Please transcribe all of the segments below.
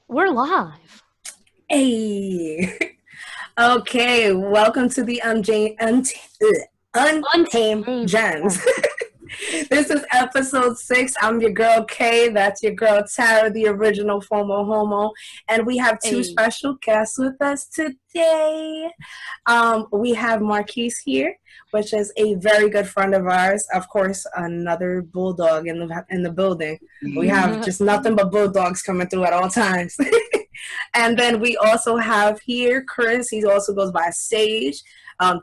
We're live. Hey, okay, welcome to the Untamed Untamed. Gems. This is episode 6. I'm your girl Kay. That's your girl Tara, the original FOMO Homo. And we have two Hey. special guests with us today. We have Marquise here, which is a very good friend of ours. Of course, another bulldog in the building. We have just nothing but bulldogs coming through at all times. And then we also have here Chris. He also goes by Sage.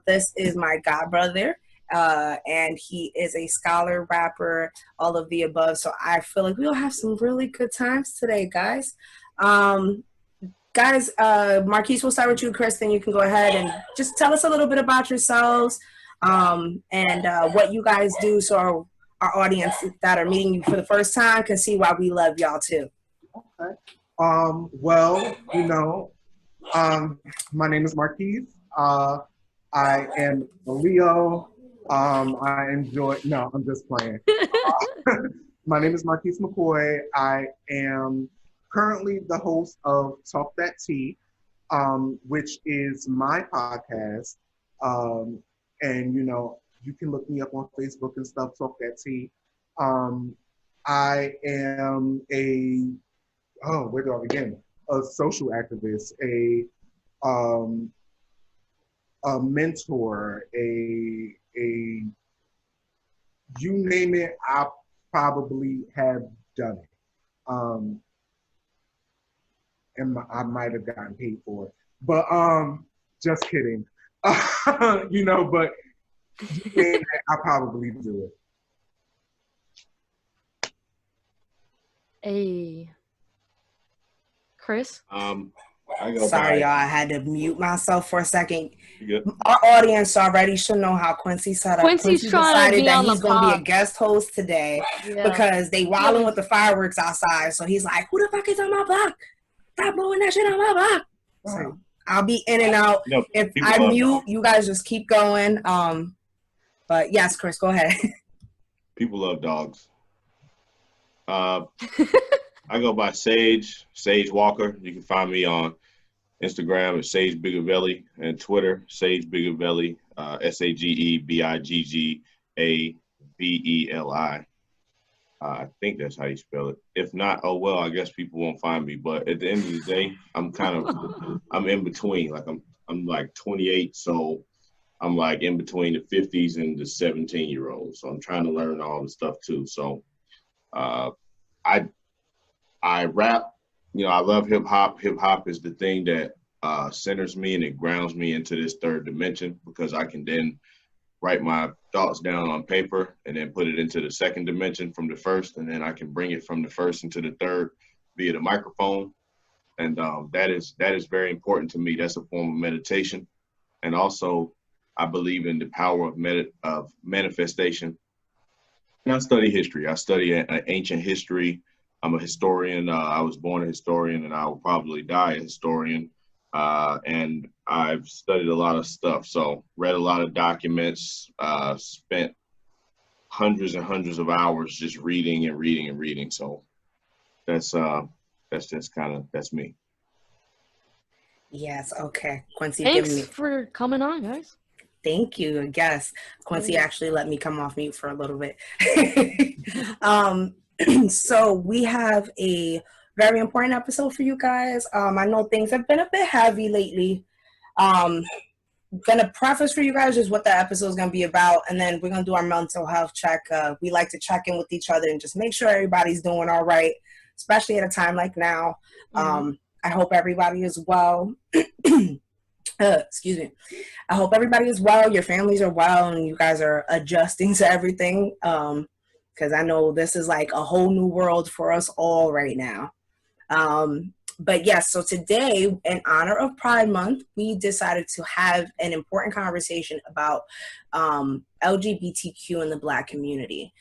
This is my god brother. And he is a scholar, rapper, all of the above. So I feel like we'll have some really good times today, guys. Um, Marquise, we'll start with you, Chris. Then you can go ahead and just tell us a little bit about yourselves and what you guys do, so our audience that are meeting you for the first time can see why we love y'all too. Okay. Well, my name is Marquise. I am a Leo. I enjoy. No, I'm just playing. My name is Marquise McCoy. I am currently the host of Talk That Tea, which is my podcast. And you can look me up on Facebook and stuff. Talk That Tea. I am where do I begin? A social activist, um, a mentor, you name it, I probably have done it. And I might have gotten paid for it, but just kidding. But you name it, I probably do it. Hey. Chris? Sorry, y'all. I had to mute myself for a second. You good? Our audience already should know how Quincy set up. Quincy's trying to decided be that on he's the going to be a pod. guest host today Yeah. because they wilding with the fireworks outside. So he's like, "Who the fuck is on my block? Stop blowing that shit on my block." So I'll be in and out. No, If people I love mute, dogs. you guys just keep going. But yes, Chris, go ahead. People love dogs. I go by Sage Walker. You can find me on Instagram at Sage Bigavelli and Twitter Sage Bigavelli, SageBigavelli. I think that's how you spell it. If not, oh well, I guess people won't find me. But at the end of the day, I'm in between. Like I'm like 28, so I'm like in between the 50s and the 17-year-olds. So I'm trying to learn all the stuff too. So uh, I I rap. I love hip hop. Hip hop is the thing that centers me and it grounds me into this third dimension because I can then write my thoughts down on paper and then put it into the second dimension from the first, and then I can bring it from the first into the third via the microphone. And that is very important to me. That's a form of meditation, and also I believe in the power of manifestation. And I study history. I study ancient history. I'm a historian. I was born a historian, and I will probably die a historian. And I've studied a lot of stuff. So read a lot of documents. Spent hundreds and hundreds of hours just reading and reading and reading. So that's just that's me. Yes, okay. Quincy, Thanks for coming on, guys. Thank you. I guess Quincy actually let me come off mute for a little bit. So we have a very important episode for you guys. I know things have been a bit heavy lately. Gonna preface for you guys just what the episode is gonna be about, and then we're gonna do our mental health check. We like to check in with each other and just make sure everybody's doing all right, especially at a time like now. I hope everybody is well. Excuse me. I hope everybody is well, your families are well, and you guys are adjusting to everything. Because I know this is like a whole new world for us all right now. But yes, so today, in honor of Pride Month, we decided to have an important conversation about LGBTQ in the Black community.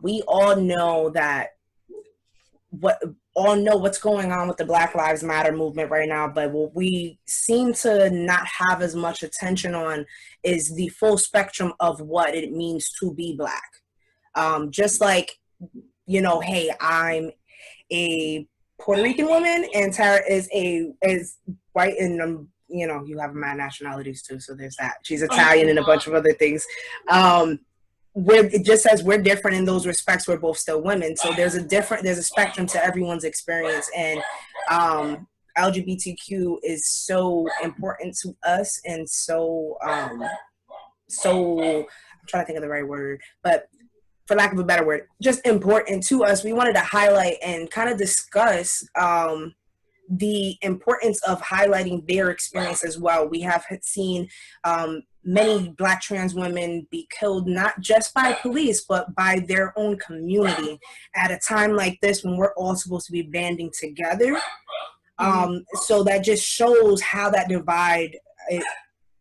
We all know what's going on with the Black Lives Matter movement right now, but what we seem to not have as much attention on is the full spectrum of what it means to be Black. Just like, hey, I'm a Puerto Rican woman, and Tara is white, and you know, you have mad nationalities too, so there's that. She's Italian and a bunch of other things. It just says we're different in those respects. We're both still women, so there's a spectrum to everyone's experience, and LGBTQ is so important to us, and so I'm trying to think of the right word, but for lack of a better word, just important to us. We wanted to highlight and kind of discuss the importance of highlighting their experience as well. We have seen many Black trans women be killed, not just by police, but by their own community at a time like this when we're all supposed to be banding together. So that just shows how that divide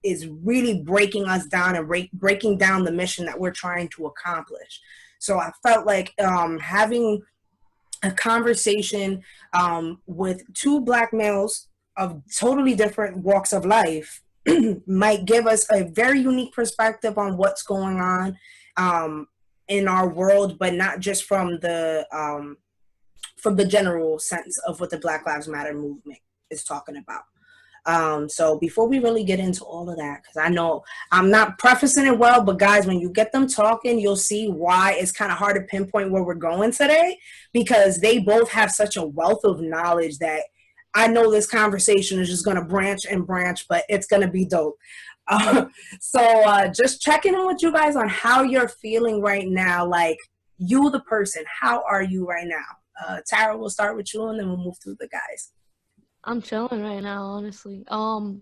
is really breaking us down and breaking down the mission that we're trying to accomplish. So I felt like having a conversation with two Black males of totally different walks of life might give us a very unique perspective on what's going on in our world, but not just from the general sense of what the Black Lives Matter movement is talking about. So before we really get into all of that, because I know I'm not prefacing it well, but guys, when you get them talking, you'll see why it's kind of hard to pinpoint where we're going today, because they both have such a wealth of knowledge that I know this conversation is just going to branch and branch, but it's going to be dope. So just checking in with you guys on how you're feeling right now, like you, the person, how are you right now? Tara, we'll start with you and then we'll move through the guys. I'm chilling right now, honestly. I'm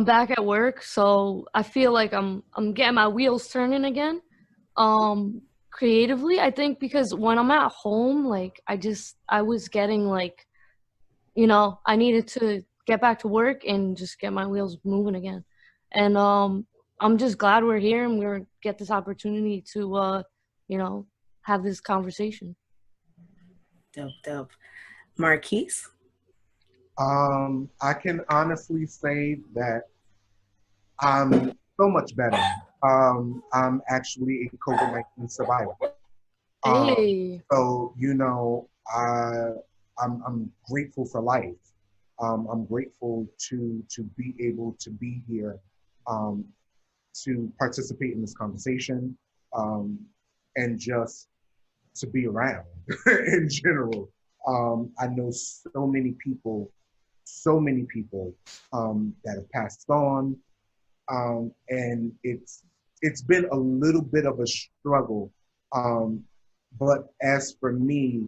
back at work, so I feel like I'm getting my wheels turning again. Creatively, I think, because when I'm at home, like I was getting like, you know, I needed to get back to work and just get my wheels moving again. And I'm just glad we're here and we're get this opportunity to you know, have this conversation. Dope. Marquise? I can honestly say that I'm so much better. I'm actually a COVID-19 survivor. Hey. So, you know, I'm grateful for life. I'm grateful to be able to be here, to participate in this conversation, and just to be around in general. I know so many people that have passed on, and it's been a little bit of a struggle. But as for me,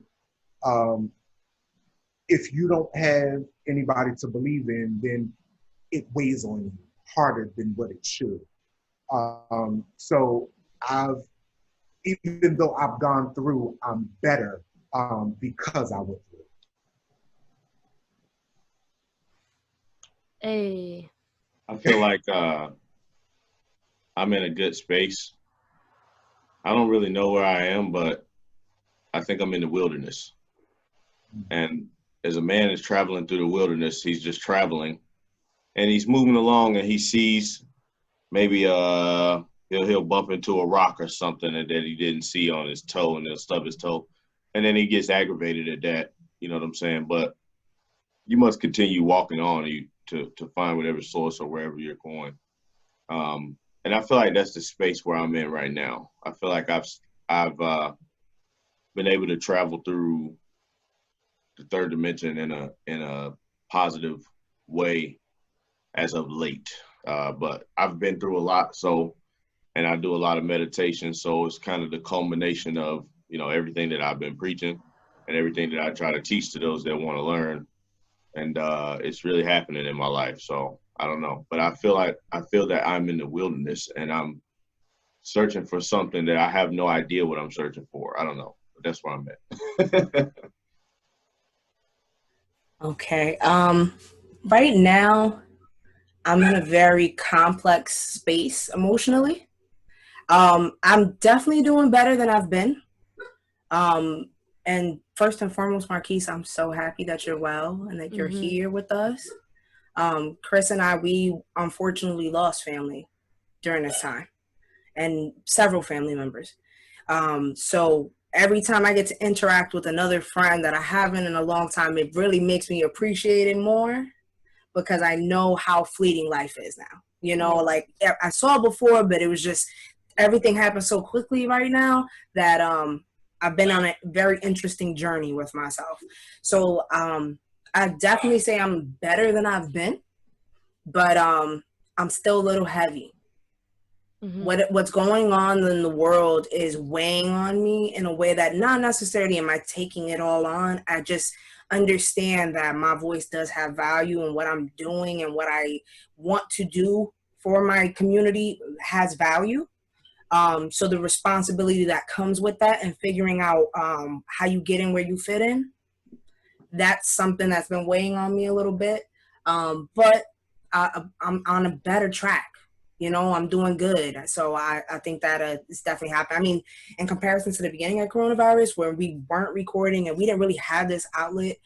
if you don't have anybody to believe in, then it weighs on you harder than what it should. So even though I've gone through, I'm better because I went through it. Hey. I feel like I'm in a good space. I don't really know where I am, but I think I'm in the wilderness. And as a man is traveling through the wilderness, he's just traveling, and he's moving along, and he sees maybe he'll bump into a rock or something that he didn't see on his toe, and he'll stub his toe, and then he gets aggravated at that. You know what I'm saying? But you must continue walking on to find whatever source or wherever you're going. And I feel like that's the space where I'm in right now. I feel like I've been able to travel through the third dimension in a positive way as of late. But I've been through a lot, and I do a lot of meditation, so it's kind of the culmination of, you know, everything that I've been preaching and everything that I try to teach to those that want to learn. And it's really happening in my life. So I don't know, but I feel that I'm in the wilderness and I'm searching for something that I have no idea what I'm searching for. I don't know, but that's where I'm at. Okay. Right now, I'm in a very complex space emotionally. I'm definitely doing better than I've been. And first and foremost, Marquise, I'm so happy that you're well and that you're here with us. Chris and I, we unfortunately lost family during this time, and several family members. So every time I get to interact with another friend that I haven't in a long time, it really makes me appreciate it more, because I know how fleeting life is now. You know, like I saw before, but it was just everything happened so quickly right now that I've been on a very interesting journey with myself. So I definitely say I'm better than I've been, but I'm still a little heavy. What's going on in the world is weighing on me in a way that not necessarily am I taking it all on. I just understand that my voice does have value, and what I'm doing and what I want to do for my community has value. So the responsibility that comes with that, and figuring out how you get in where you fit in, that's something that's been weighing on me a little bit. But I'm on a better track. You know, I'm doing good. So I think that it's definitely happened. I mean, in comparison to the beginning of coronavirus, where we weren't recording and we didn't really have this outlet,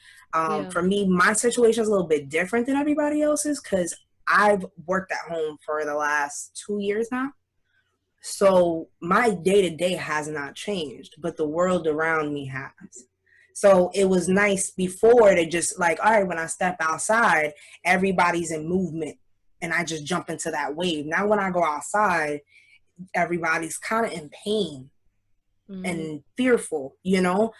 for me, my situation is a little bit different than everybody else's, because I've worked at home for the last 2 years now. So my day-to-day has not changed, but the world around me has. So it was nice before to just like, all right, when I step outside, everybody's in movement and I just jump into that wave. Now when I go outside, everybody's kind of in pain and fearful, you know,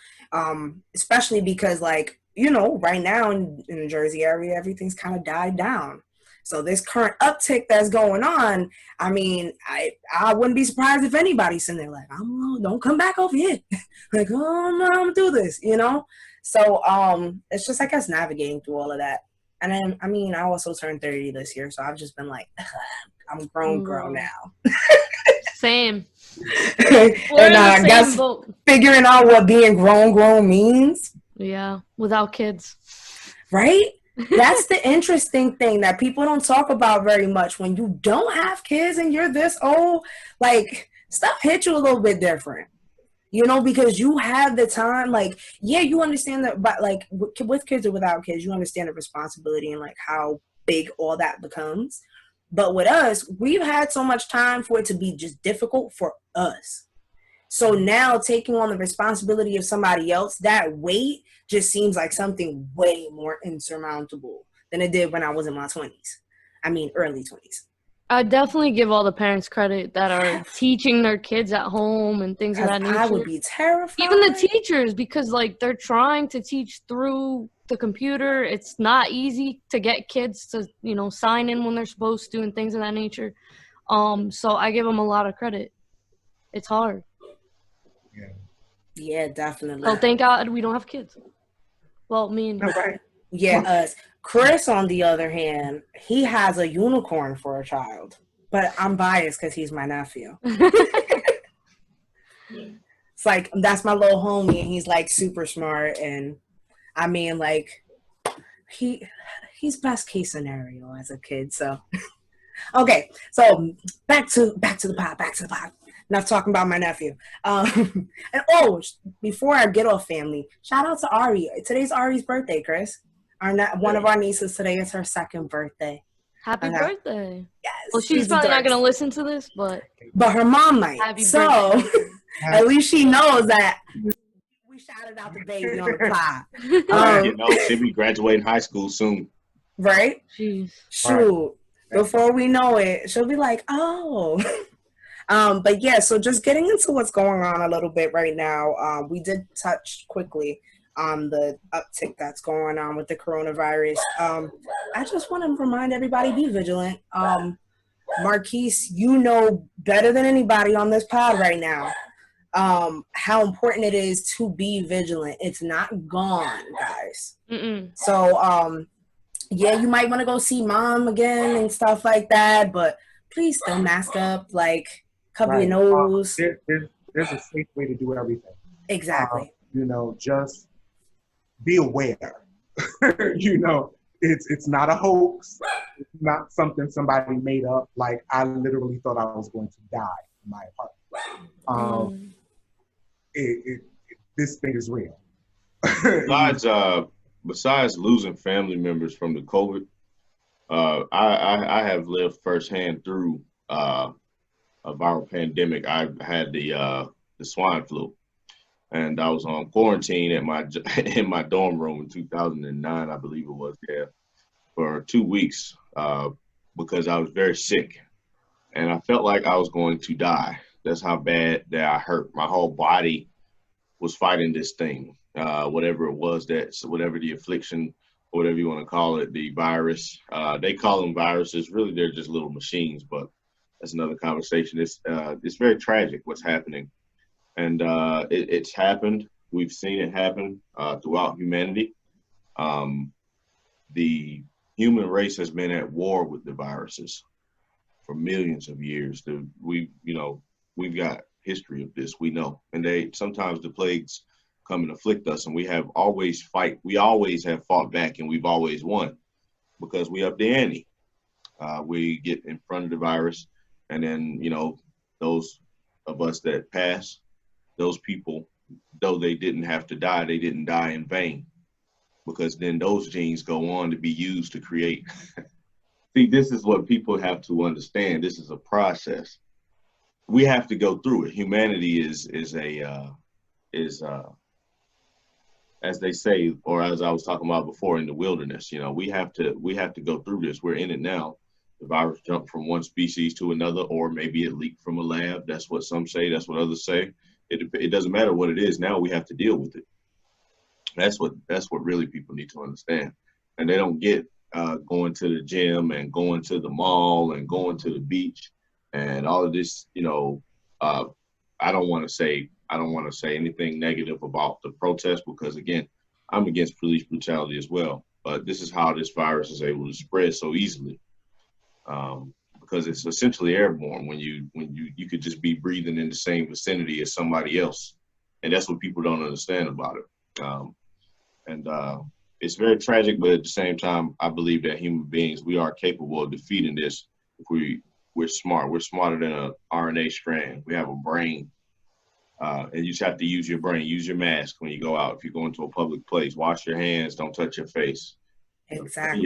especially because, like, you know, right now in the Jersey area, everything's kind of died down. So this current uptick that's going on, I mean, I wouldn't be surprised if anybody's in there like, oh, don't come back over here. Like, oh, no, I'm gonna do this, you know? So it's just, I guess, navigating through all of that. And then, I mean, I also turned 30 this year, so I've just been like, I'm grown now. Same. And I guess figuring out what being grown means. Yeah, without kids. Right? That's the interesting thing that people don't talk about very much. When you don't have kids and you're this old, like, stuff hits you a little bit different. You know, because you have the time, like, yeah, you understand that, but like with kids or without kids, you understand the responsibility and like how big all that becomes. But with us, we've had so much time for it to be just difficult for us. So now taking on the responsibility of somebody else, that weight just seems like something way more insurmountable than it did when I was in my 20s. I mean, early 20s. I definitely give all the parents credit that are teaching their kids at home and things of that nature. I would be terrified. Even the teachers, because like they're trying to teach through the computer. It's not easy to get kids to, you know, sign in when they're supposed to and things of that nature. So I give them a lot of credit. It's hard. Yeah, definitely. Oh, thank God we don't have kids. Well, me and right. Yeah, us. Chris, on the other hand, he has a unicorn for a child, but I'm biased because he's my nephew. It's like, that's my little homie, and he's like super smart, and I mean, like, he's best case scenario as a kid. So okay, so back to the pod. Enough talking about my nephew. And before I get off family, shout out to Ari. Today's Ari's birthday, Chris. One of our nieces today is her second birthday. Happy birthday. Yes. Well, she's probably not going to listen to this, but her mom might. Happy birthday. At least she knows that we shouted out the baby on the pod. You know, she'll be graduating high school soon. Right? Jeez. Shoot. Before we know it, she'll be like, oh. But yeah, so just getting into what's going on a little bit right now. We did touch quickly on the uptick that's going on with the coronavirus. I just want to remind everybody, be vigilant. Marquise, you know better than anybody on this pod right now how important it is to be vigilant. It's not gone, guys. So yeah, you might want to go see mom again and stuff like that, but please still mask up, like cover your nose. There's a safe way to do everything. Exactly. You know, just be aware. You know, it's not a hoax. It's not something somebody made up. Like, I literally thought I was going to die in my apartment. This thing is real. Besides losing family members from the COVID, I have lived firsthand through a viral pandemic. I've had the swine flu, and I was on quarantine at my in my dorm room in 2009, I believe it was, yeah, for 2 weeks because I was very sick, and I felt like I was going to die. That's how bad that I hurt. My whole body was fighting this thing, whatever it was, whatever the affliction, whatever you want to call it, the virus. They call them viruses. Really, they're just little machines, but that's another conversation. It's very tragic what's happening, and it's happened. We've seen it happen throughout humanity. The human race has been at war with the viruses for millions of years. We've got history of this. We know, and sometimes the plagues come and afflict us, and we always have fought back, and we've always won because we up the ante. We get in front of the virus, and then those of us that pass, those people, though they didn't have to die, they didn't die in vain, because then those genes go on to be used to create. See, this is what people have to understand. This is a process. We have to go through it. Humanity is as they say, or as I was talking about before, in the wilderness. We have to go through this. We're in it now. The virus jumped from one species to another, or maybe it leaked from a lab. That's what some say. That's what others say. It doesn't matter what it is. Now we have to deal with it. That's what really people need to understand. And they don't get going to the gym and going to the mall and going to the beach and all of this. I don't want to say anything negative about the protest, because again, I'm against police brutality as well. But this is how this virus is able to spread so easily, because it's essentially airborne. When you could just be breathing in the same vicinity as somebody else, and that's what people don't understand about it. It's very tragic, but at the same time, I believe that human beings, we are capable of defeating this if we're smart. We're smarter than an RNA strand. We have a brain. And you just have to use your brain. Use your mask when you go out. If you go into a public place, wash your hands. Don't touch your face. Exactly.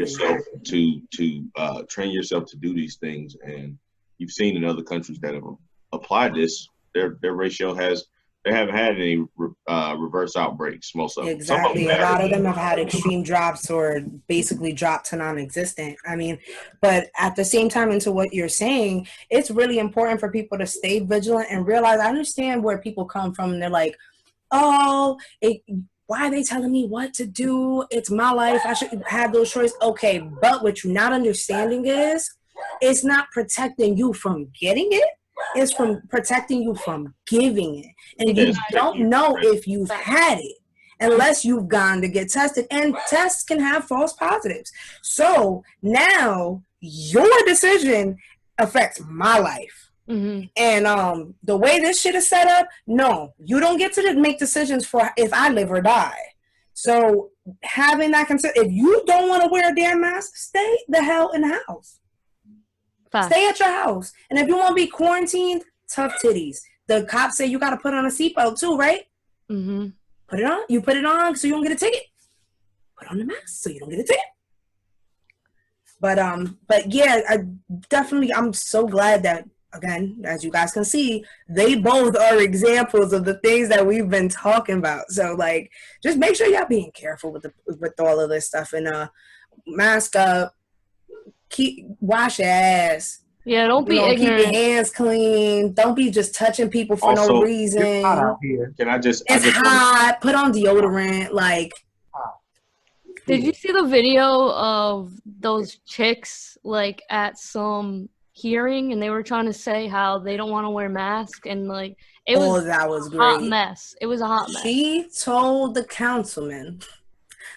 Train yourself to do these things. And you've seen in other countries that have applied this, their ratio they haven't had any reverse outbreaks. Most of them. Exactly. A lot of them have had extreme drops or basically dropped to non-existent. I mean, but at the same time, into what you're saying, it's really important for people to stay vigilant and realize, I understand where people come from. And they're like, why are they telling me what to do? It's my life. I should have those choices. Okay. But what you're not understanding is it's not protecting you from getting it. It's from protecting you from giving it. And you don't know if you've had it unless you've gone to get tested. And tests can have false positives. So now your decision affects my life. Mm-hmm. And the way this shit is set up, no, you don't get to make decisions for if I live or die. So having that if you don't want to wear a damn mask, stay the hell in the house. Fast. Stay at your house. And if you want to be quarantined, tough titties. The cops say you got to put on a seatbelt too, right? Mm-hmm. Put it on. You put it on so you don't get a ticket. Put on the mask so you don't get a ticket. But yeah, I'm so glad that, again, as you guys can see, they both are examples of the things that we've been talking about. So like, just make sure y'all being careful with all of this stuff, and mask up. Wash your ass. Yeah, don't be ignorant. Keep your hands clean. Don't be just touching people for no reason. It's hot out here. It's hot. Put on deodorant. Like, did you see the video of those chicks like at some hearing, and they were trying to say how they don't want to wear masks, and like it was that was a great. hot mess. It was a hot mess. She told the councilman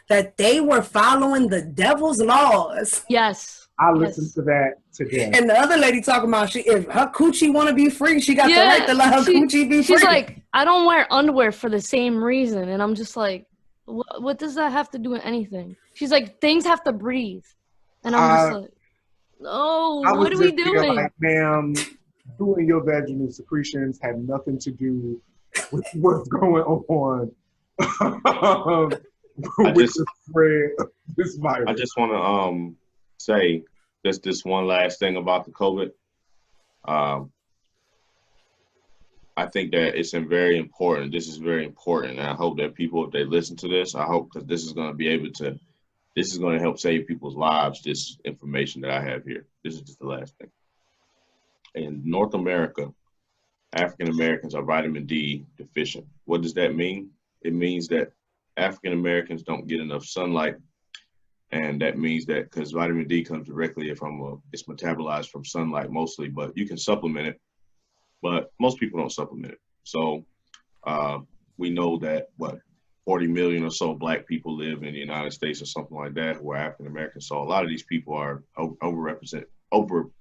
that they were following the devil's laws. Yes. I listened to that today. And the other lady talking about if her coochie want to be free, she got the right to let her coochie be free. She's like, I don't wear underwear for the same reason. And I'm just like, what does that have to do with anything? She's like, things have to breathe. And I'm just like, no, what are we doing? Like, ma'am, doing your vaginal secretions had nothing to do with what's going on. With the spread of this virus. I just want to say just this one last thing about the COVID. I think that it's very important. This is very important. And I hope that people, if they listen to this, I hope because this is going to be able to, this is going to help save people's lives, this information that I have here. This is just the last thing. In North America, African Americans are vitamin D deficient. What does that mean? It means that African Americans don't get enough sunlight. And that means that because vitamin D comes directly from, it's metabolized from sunlight mostly, but you can supplement it. But most people don't supplement it. So we know that, 40 million or so Black people live in the United States or something like that who are African American. So a lot of these people are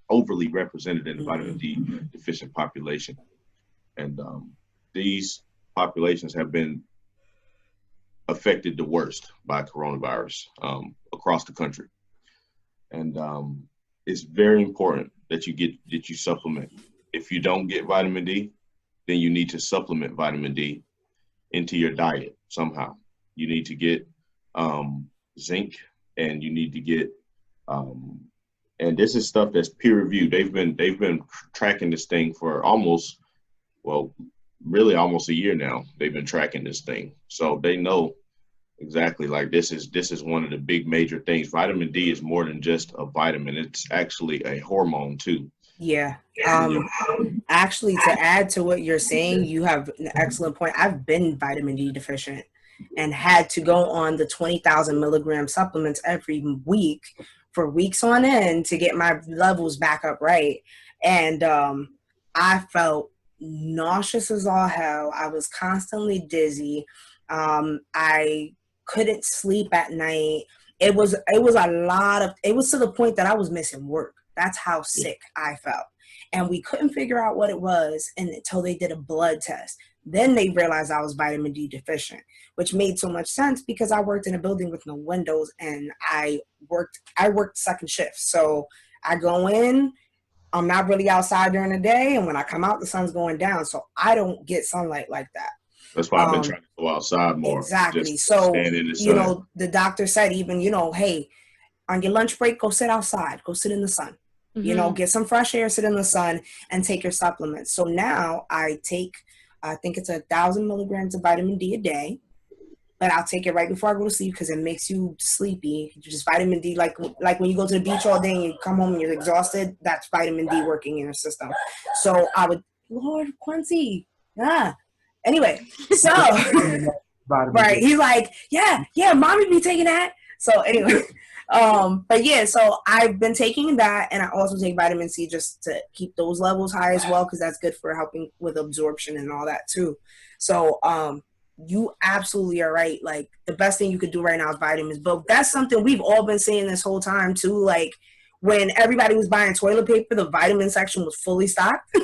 overly represented in the vitamin D deficient population. And these populations have been affected the worst by coronavirus across the country. And it's very important that you supplement. If you don't get vitamin D, then you need to supplement vitamin D into your diet somehow. You need to get zinc, and you need to get and this is stuff that's peer reviewed. They've been tracking this thing for really almost a year now. They've been tracking this thing, so they know exactly, like, this is one of the big major things. Vitamin D is more than just a vitamin. It's actually a hormone too. Yeah. Actually, to add to what you're saying, you have an excellent point. I've been vitamin D deficient and had to go on the 20,000 milligram supplements every week for weeks on end to get my levels back up right. And I felt nauseous as all hell. I was constantly dizzy. I couldn't sleep at night. It was to the point that I was missing work. That's how sick I felt. And we couldn't figure out what it was until they did a blood test. Then they realized I was vitamin D deficient, which made so much sense because I worked in a building with no windows, and I worked second shift. So I go in, I'm not really outside during the day, and when I come out, the sun's going down. So I don't get sunlight like that. That's why I've been trying to go outside more. Exactly. So, the doctor said, even, hey, on your lunch break, go sit outside, go sit in the sun. Mm-hmm. Get some fresh air, sit in the sun, and take your supplements. So now I think it's 1,000 milligrams of vitamin D a day, but I'll take it right before I go to sleep because it makes you sleepy. Just vitamin D, like when you go to the beach all day and you come home and you're exhausted, that's vitamin D working in your system. So Lord Quincy, anyway, so right, he's like, yeah, mommy be taking that. So anyway. But yeah, so I've been taking that, and I also take vitamin C just to keep those levels high as well, because that's good for helping with absorption and all that too. So you absolutely are right. Like, the best thing you could do right now is vitamins, but that's something we've all been saying this whole time too. Like, when everybody was buying toilet paper, the vitamin section was fully stocked.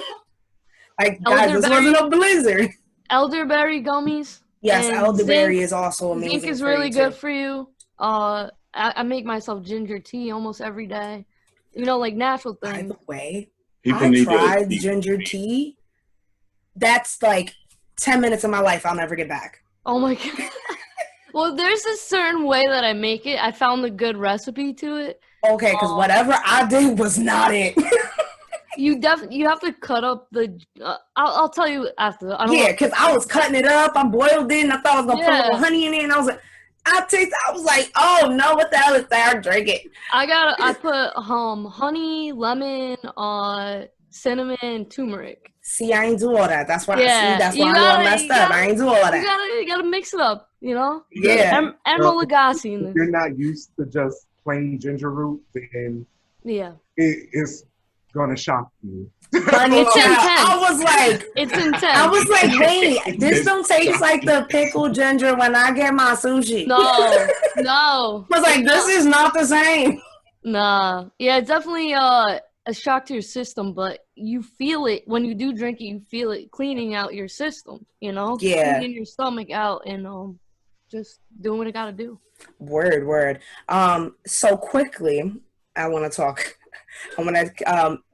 Like, guys, this wasn't a blizzard. Elderberry gummies. Yes, elderberry is also amazing. Zinc is really good for you. I make myself ginger tea almost every day. Like natural things. By the way, I tried ginger tea. That's like 10 minutes of my life I'll never get back. Oh my God. Well, there's a certain way that I make it. I found a good recipe to it. Okay, because whatever I did was not it. You have to cut up the. I'll tell you after. Because I was cutting it up. I boiled it, and I thought I was gonna put a little honey in it, and I was like. I was like, oh no, what the hell is that? I drank it. I put honey, lemon, cinnamon, turmeric. See, I ain't do all that. That's why I messed up. I ain't do all that. You gotta mix it up, Yeah. Emerald Lagasse. If you're not used to just plain ginger root, then it's gonna shock you. It's intense. I was like, it's intense. I was like, wait, this don't taste like the pickled ginger when I get my sushi. No. I was like, this is not the same. Nah. Yeah, it's definitely a shock to your system, but you feel it when you do drink it. You feel it cleaning out your system. Yeah, cleaning your stomach out and just doing what it gotta do. Word. So quickly, I want to talk.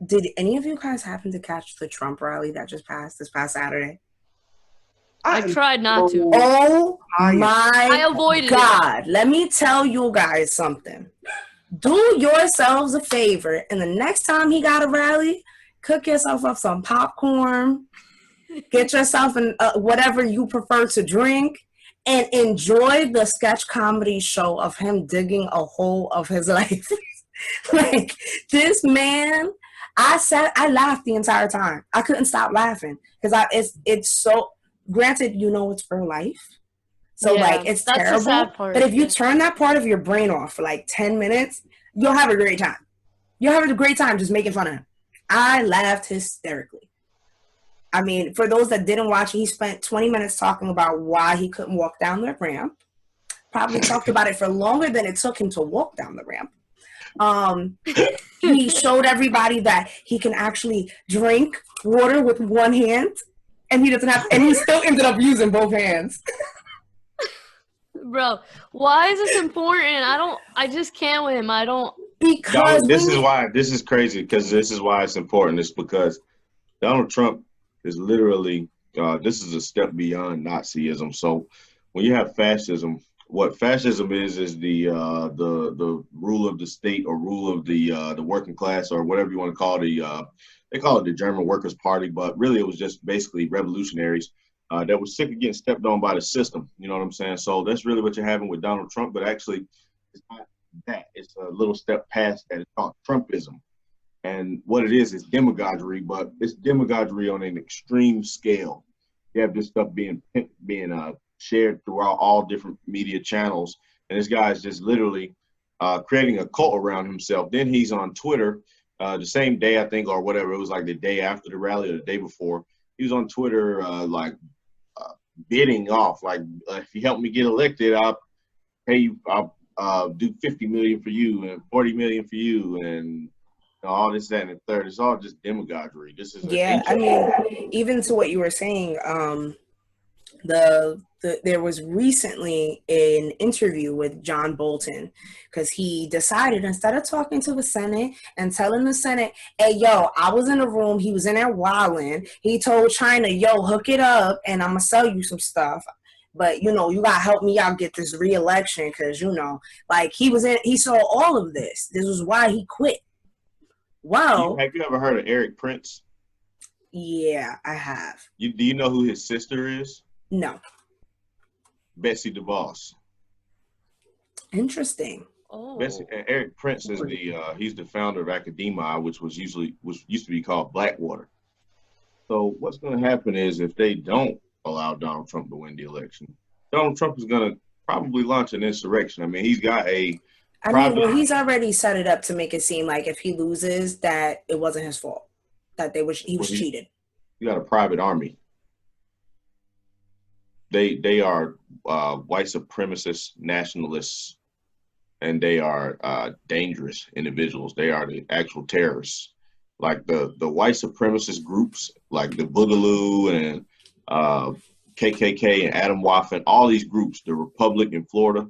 Did any of you guys happen to catch the Trump rally that just passed this past Saturday? I tried not to. Oh my I avoided God. Let me tell you guys something. Do yourselves a favor, and the next time he got a rally, cook yourself up some popcorn, get yourself whatever you prefer to drink, and enjoy the sketch comedy show of him digging a hole of his life. Like, this man, I laughed the entire time. I couldn't stop laughing because it's so, granted, it's for life. So like, Yeah, it's that's the terrible. sad part. But if you Yeah. turn that part of your brain off for like 10 minutes, you'll have a great time. You'll have a great time just making fun of him. I laughed hysterically. I mean, for those that didn't watch, he spent 20 minutes talking about why he couldn't walk down the ramp. Probably talked about it for longer than it took him to walk down the ramp. He showed everybody that he can actually drink water with one hand, and he doesn't have, and he still ended up using both hands. Bro, why is this important? I just can't with him. I don't. Because this is crazy, because this is why it's important. It's because Donald Trump is literally, this is a step beyond Nazism. So when you have fascism, what fascism is the rule of the state, or rule of the working class, or whatever you want to call it. They call it the German Workers' Party, but really it was just basically revolutionaries that were sick of getting stepped on by the system. You know what I'm saying? So that's really what you're having with Donald Trump, but actually it's not that. It's a little step past that. It's called Trumpism. And what it is demagoguery, but it's demagoguery on an extreme scale. You have this stuff being shared throughout all different media channels, and this guy's just literally creating a cult around himself. Then he's on Twitter the same day, I think, or whatever. It was like the day after the rally or the day before. He was on Twitter bidding off, like, if you help me get elected, I'll pay you. I'll do 50 million for you and 40 million for you, and all this, that, and the third. It's all just demagoguery. This is I mean, even to what you were saying, there was recently an interview with John Bolton, because he decided, instead of talking to the Senate and telling the Senate, hey, yo, I was in the room, he was in there wilding, he told China, yo, hook it up and I'm gonna sell you some stuff, but you gotta help me out get this re-election, because like, he saw all of this. This was why he quit. Well, have you ever heard of Eric Prince? Yeah, I have. Do you know who his sister is? No. Betsy DeVos. Interesting. Oh. Eric Prince is he's the founder of Academia, which used to be called Blackwater. So what's going to happen is, if they don't allow Donald Trump to win the election, Donald Trump is going to probably launch an insurrection. I mean, he's got he's already set it up to make it seem like if he loses, that it wasn't his fault, that he was cheated. You got a private army. They are white supremacist nationalists, and they are dangerous individuals. They are the actual terrorists. Like the white supremacist groups, like the Boogaloo and KKK and Adam Waffen, all these groups, the Republic in Florida,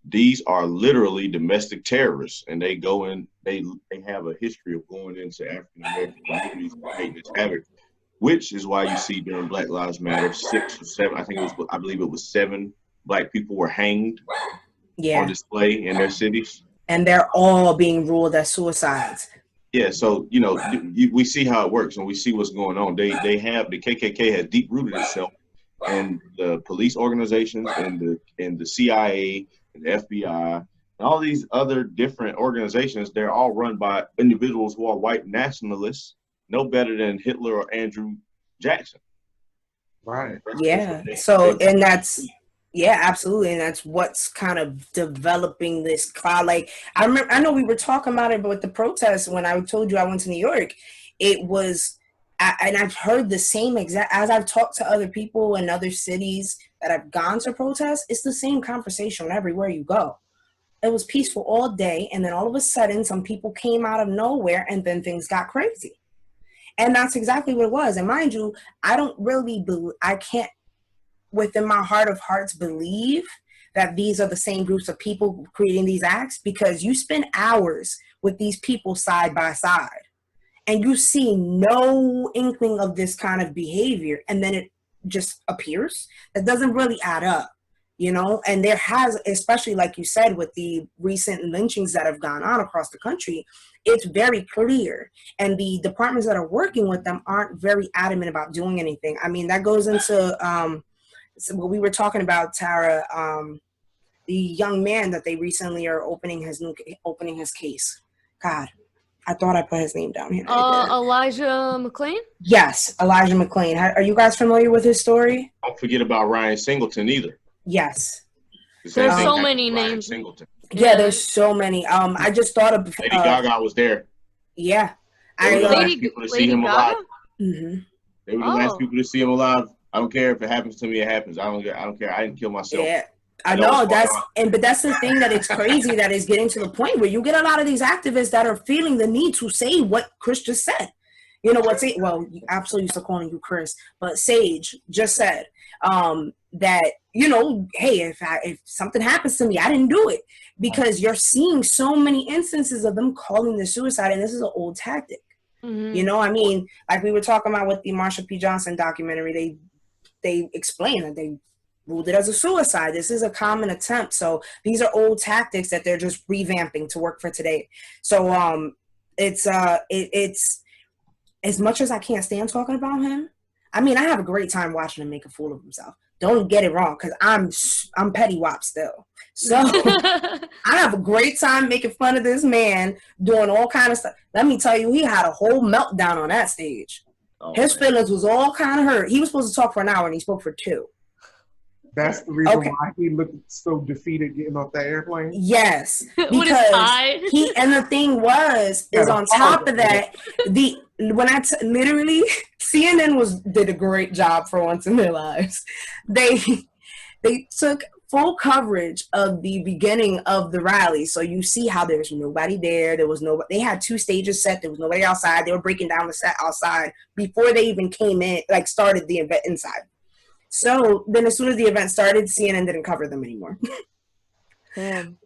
these are literally domestic terrorists, and they go in. They have a history of going into African American communities and creating this havoc. Which is why you see during Black Lives Matter, 6 or 7, I believe it was 7 Black people were hanged on display in their cities. And they're all being ruled as suicides. Yeah, so, we see how it works, and we see what's going on. The KKK has deep-rooted itself in the police organizations and the CIA and the FBI and all these other different organizations. They're all run by individuals who are white nationalists, no better than Hitler or Andrew Jackson. Right. Yeah. So, and that's, yeah, absolutely. And that's what's kind of developing this cloud. Like, I know we were talking about it, but with the protests, when I told you I went to New York, it was, and I've heard the same exact, as I've talked to other people in other cities that I've gone to protest, it's the same conversation everywhere you go. It was peaceful all day. And then all of a sudden, some people came out of nowhere, and then things got crazy. And that's exactly what it was. And mind you, I can't, within my heart of hearts, believe that these are the same groups of people creating these acts, because you spend hours with these people side by side and you see no inkling of this kind of behavior, and then it just appears. That doesn't really add up. you know, and there has, especially like you said, with the recent lynchings that have gone on across the country, it's very clear. And the departments that are working with them aren't very adamant about doing anything. I mean, that goes into what we were talking about, Tara, the young man that they recently are opening his case. God, I thought I put his name down here. Elijah McClain? Yes, Elijah McClain. Are you guys familiar with his story? Don't forget about Ryan Singleton either. Yes. There's so many names. Singleton. Yeah, there's so many. I just thought of Lady Gaga was there. Yeah. They were the last people to see him alive. Mm-hmm. They were the last people to see him alive. I don't care if it happens to me, it happens. I don't care. I didn't kill myself. Yeah. I know but that's the thing, that it's crazy that it's getting to the point where you get a lot of these activists that are feeling the need to say what Chris just said. You know what? Well, you absolutely used to calling you Chris, but Sage just said that, you know, hey, if something happens to me, I didn't do it, because you're seeing so many instances of them calling this suicide, and this is an old tactic. Mm-hmm. You know, I mean, like we were talking about with the Marsha P. Johnson documentary, they explain that they ruled it as a suicide. This is a common attempt. So these are old tactics that they're just revamping to work for today. So it's as much as I can't stand talking about him, I mean, I have a great time watching him make a fool of himself. Don't get it wrong, because I'm petty wop still. So I have a great time making fun of this man, doing all kind of stuff. Let me tell you, he had a whole meltdown on that stage. His feelings was all kind of hurt. He was supposed to talk for an hour, and he spoke for 2. That's the reason why he looked so defeated getting off that airplane? Yes. Because and the thing is on top of that, literally, CNN did a great job for once in their lives. They took full coverage of the beginning of the rally. So you see how there's nobody there. They had 2 stages set. There was nobody outside. They were breaking down the set outside before they even came in, like started the event inside. So then as soon as the event started, CNN didn't cover them anymore.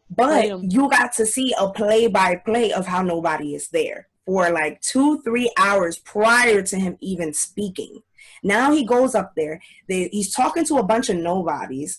But you got to see a play-by-play of how nobody is there for like 2-3 hours prior to him even speaking. Now he goes up there. He's talking to a bunch of nobodies,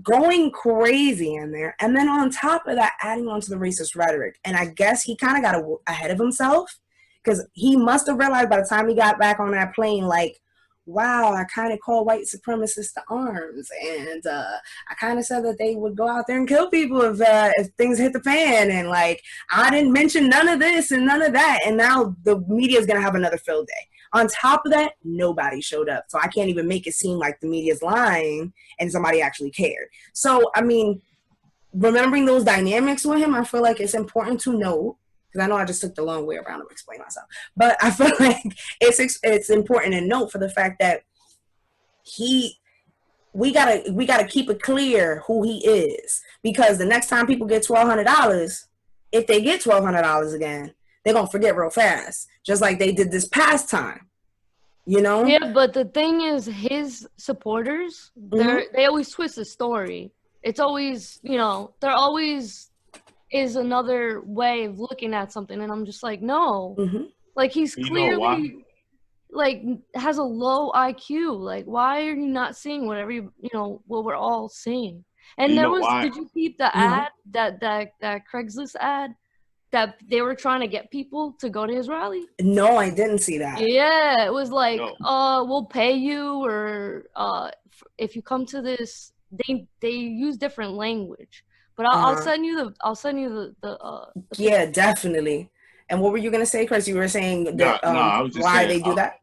going crazy in there. And then on top of that, adding on to the racist rhetoric. And I guess he kind of got ahead of himself, because he must have realized by the time he got back on that plane, like, wow, I kind of called white supremacists to arms, and I kind of said that they would go out there and kill people if things hit the fan, and like I didn't mention none of this and none of that, and now the media is gonna have another field day. On top of that, nobody showed up, so I can't even make it seem like the media's lying and somebody actually cared. So I mean, remembering those dynamics with him, I feel like it's important to know. Because I know I just took the long way around to explain myself. But I feel like it's important to note for the fact that we gotta keep it clear who he is. Because the next time people get $1,200, if they get $1,200 again, they're gonna forget real fast. Just like they did this past time. You know? Yeah, but the thing is, his supporters, they always twist the story. It's always, you know, they're always is another way of looking at something, and I'm just like, no. Like, he's clearly like has a low IQ. Like, why are you not seeing whatever what we're all seeing? And did you keep the ad that Craigslist ad that they were trying to get people to go to his rally? No, I didn't see that. Yeah, it was like, we'll pay you, or if you come to this. They use different language. But I'll send you the yeah, definitely. And what were you gonna say, Chris? You were saying that I was just why saying, they do that?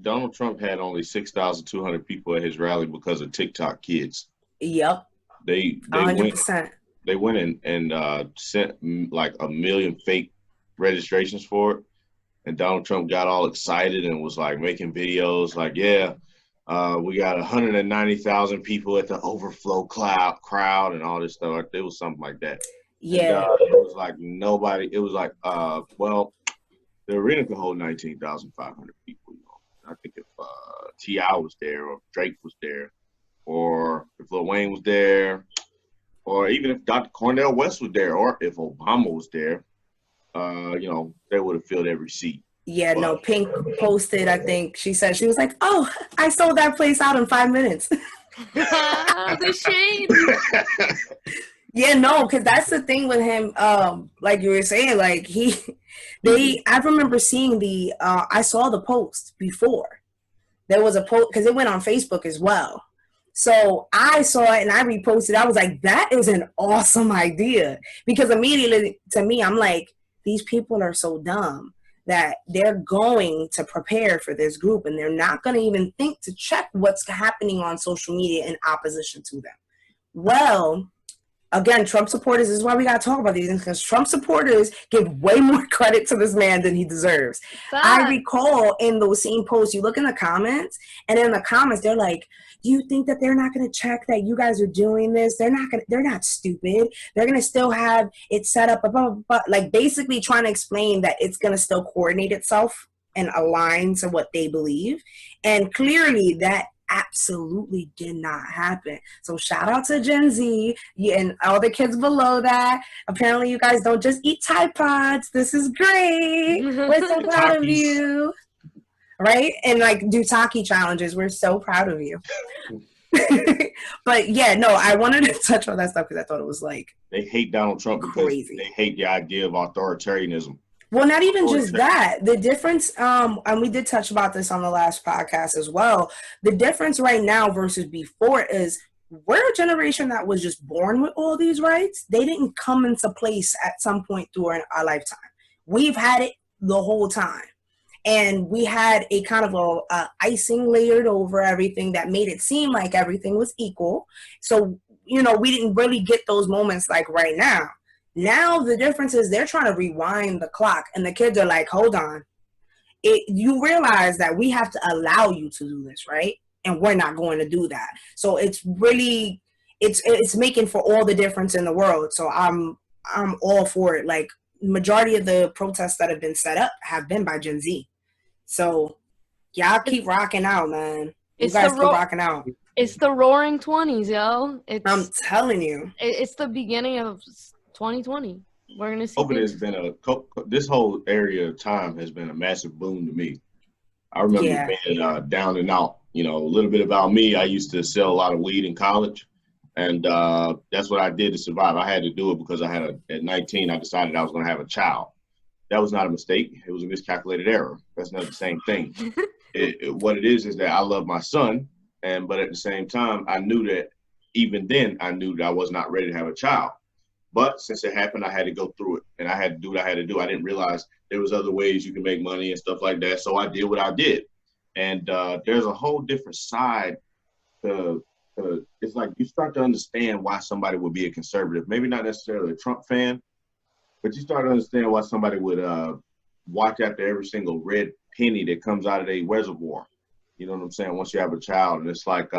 Donald Trump had only 6,200 people at his rally because of TikTok kids. Yep. They 100%. They went and sent like 1 million fake registrations for it, and Donald Trump got all excited and was like making videos like, yeah. We got 190,000 people at the overflow crowd and all this stuff. It was something like that. Yeah. And, it was like nobody. It was like, well, the arena could hold 19,500 people. You know, I think if T.I. was there, or Drake was there, or if Lil Wayne was there, or even if Dr. Cornel West was there, or if Obama was there, they would have filled every seat. Yeah, Pink posted, I think she said, she was like, oh, I sold that place out in 5 minutes. The shade. Yeah, no, because that's the thing with him. Like you were saying, like I remember seeing I saw the post before. There was a post because it went on Facebook as well. So I saw it and I reposted. I was like, that is an awesome idea. Because immediately to me, I'm like, these people are so dumb that they're going to prepare for this group and they're not going to even think to check what's happening on social media in opposition to them. Well, again, Trump supporters, this is why we got to talk about these things, because Trump supporters give way more credit to this man than he deserves. I recall in those same posts, you look in the comments, and in the comments, they're like, do you think that they're not going to check that you guys are doing this? They're not stupid. They're going to still have it set up, like basically trying to explain that it's going to still coordinate itself and align to what they believe. And clearly that absolutely did not happen. So shout out to Gen Z and all the kids below that. Apparently you guys don't just eat Tide Pods. This is great. We're so proud of you. Right? And like do Taki challenges. We're so proud of you. But yeah, no, I wanted to touch on that stuff because I thought it was like they hate Donald Trump crazy. Because they hate the idea of authoritarianism. Well, not even just that. The difference, and we did touch about this on the last podcast as well. The difference right now versus before is we're a generation that was just born with all these rights. They didn't come into place at some point during our lifetime. We've had it the whole time. And we had a kind of a icing layered over everything that made it seem like everything was equal. So, we didn't really get those moments like right now. Now the difference is they're trying to rewind the clock and the kids are like, hold on. You realize that we have to allow you to do this, right? And we're not going to do that. So it's really, it's making for all the difference in the world. So I'm all for it. Like majority of the protests that have been set up have been by Gen Z. So y'all keep rocking out, man. You guys keep rocking out. It's the roaring 20s, yo. I'm telling you. It's the beginning of 2020. We're gonna see. COVID has been this whole area of time has been a massive boon to me. I remember being down and out. A little bit about me. I used to sell a lot of weed in college, and that's what I did to survive. I had to do it because at 19, I decided I was going to have a child. That was not a mistake. It was a miscalculated error. That's not the same thing. What it is that I love my son, but at the same time, I knew that even then I knew that I was not ready to have a child. But since it happened, I had to go through it, and I had to do what I had to do. I didn't realize there was other ways you can make money and stuff like that, so I did what I did. And there's a whole different side to it's like you start to understand why somebody would be a conservative. Maybe not necessarily a Trump fan, but you start to understand why somebody would watch after every single red penny that comes out of a reservoir. You know what I'm saying? Once you have a child, and it's like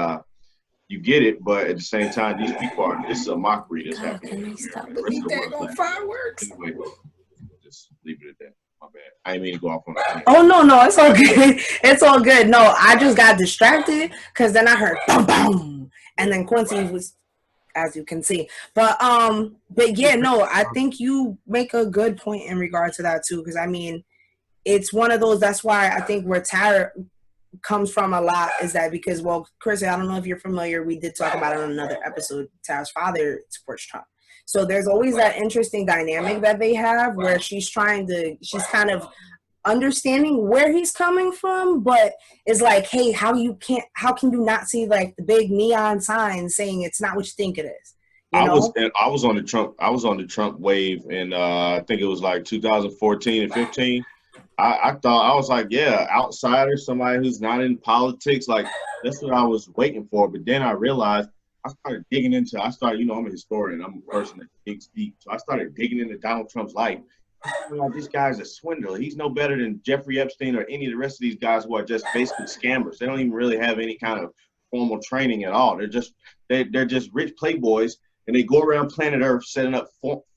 you get it, but at the same time, these people this is a mockery that's happening. Fireworks. Anyway, just leave it at that. My bad. I didn't mean to go off on that. Oh no, it's all good. It's all good. No, I just got distracted because then I heard boom, boom, and then Quincy was, as you can see. But yeah, no, I think you make a good point in regard to that too, because I mean, it's one of those. That's why I think where Tara comes from a lot is that because, well, Chris, I don't know if you're familiar. We did talk about it on another episode. Tara's father supports Trump. So there's always that interesting dynamic that they have where she's kind of understanding where he's coming from, but it's like, hey, how can you not see like the big neon sign saying it's not what you think it is? I was on the Trump wave in I think it was like 2014 and 15. I thought, I was like, yeah, outsider, somebody who's not in politics, like that's what I was waiting for. But then I realized I'm a historian. I'm a person that digs deep. So I started digging into Donald Trump's life. Like, this guy's a swindler. He's no better than Jeffrey Epstein or any of the rest of these guys who are just basically scammers. They don't even really have any kind of formal training at all. They're just rich playboys, and they go around planet Earth setting up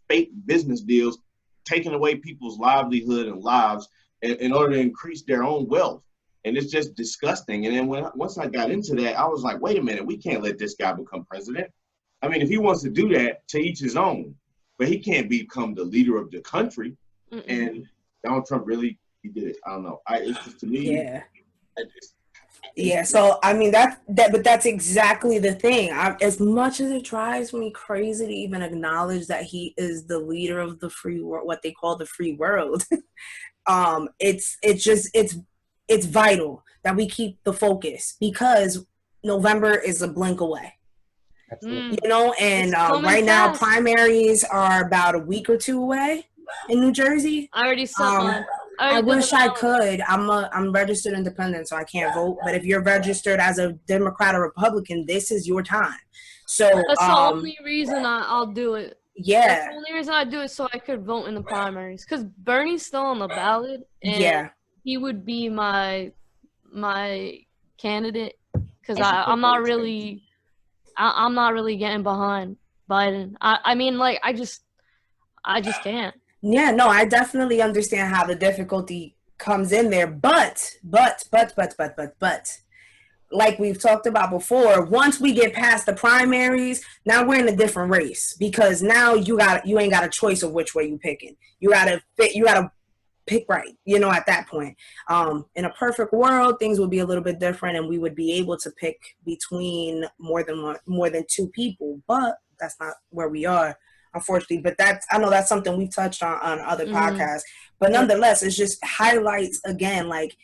fake business deals, taking away people's livelihood and lives in order to increase their own wealth. And it's just disgusting. And then once I got into that, I was like, wait a minute, we can't let this guy become president. I mean, if he wants to do that, to each his own. But he can't become the leader of the country. Mm-mm. And Donald Trump he did it. I don't know. It's just, to me, Yeah, so I mean but that's exactly the thing. As much as it drives me crazy to even acknowledge that he is the leader of the free world, what they call the free world, it's vital that we keep the focus because November is a blink away. Absolutely. You know, and It's coming right now fast. primaries are about a week or two away in New Jersey. I already said mine. I already did wish the I ballot. could. I'm registered independent, so I can't vote. But if you're registered as a Democrat or Republican, this is your time. So That's the only reason I'll do it. That's yeah, the only reason I do it, so I could vote in the primaries. Because Bernie's still on the ballot, and yeah, he would be my candidate. Because I support I'm not those really I'm not really getting behind Biden. I mean, like, I just can't. yeah. No, I definitely understand how the difficulty comes in there, but like we've talked about before, once we get past the primaries, now we're in a different race because now you ain't got a choice of which way you picking. You gotta pick right, you know, at that point. In a perfect world, things would be a little bit different and we would be able to pick between more than two people, but that's not where we are, unfortunately. But I know that's something we've touched on other podcasts, but nonetheless, it's just highlights again, like,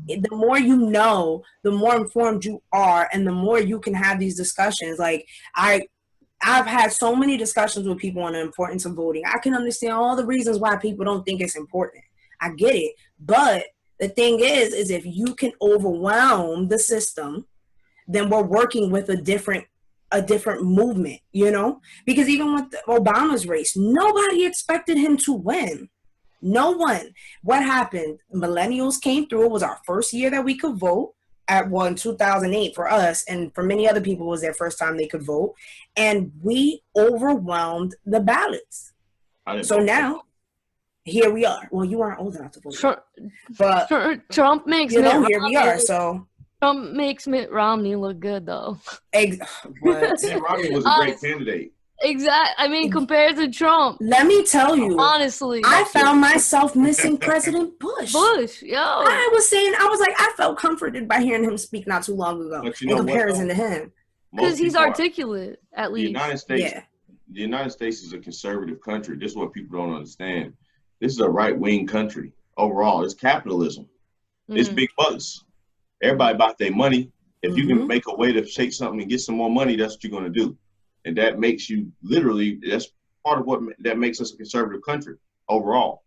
the more you know, the more informed you are, and the more you can have these discussions. Like, I've had so many discussions with people on the importance of voting. I can understand all the reasons why people don't think it's important. I get it. But the thing is if you can overwhelm the system, then we're working with a different movement, you know? Because even with Obama's race, nobody expected him to win. No one. What happened? Millennials came through. It was our first year that we could vote. In 2008 for us, and for many other people, it was their first time they could vote. And we overwhelmed the ballots. So now, here we are. Well, you weren't old enough to vote, but Trump makes you know, here we are. So Trump makes Mitt Romney look good, though. What? Mitt Romney was a great candidate. Exactly. I mean, compared to Trump. Let me tell you, honestly, I found myself missing President Bush. Yo. I was like, I felt comforted by hearing him speak not too long ago in comparison to him. Because he's articulate, at least. The United States is a conservative country. This is what people don't understand. This is a right-wing country overall. It's capitalism. It's big bucks. Everybody about their money. If you can make a way to shake something and get some more money, that's what you're going to do. And that makes you that's part of what that makes us a conservative country overall.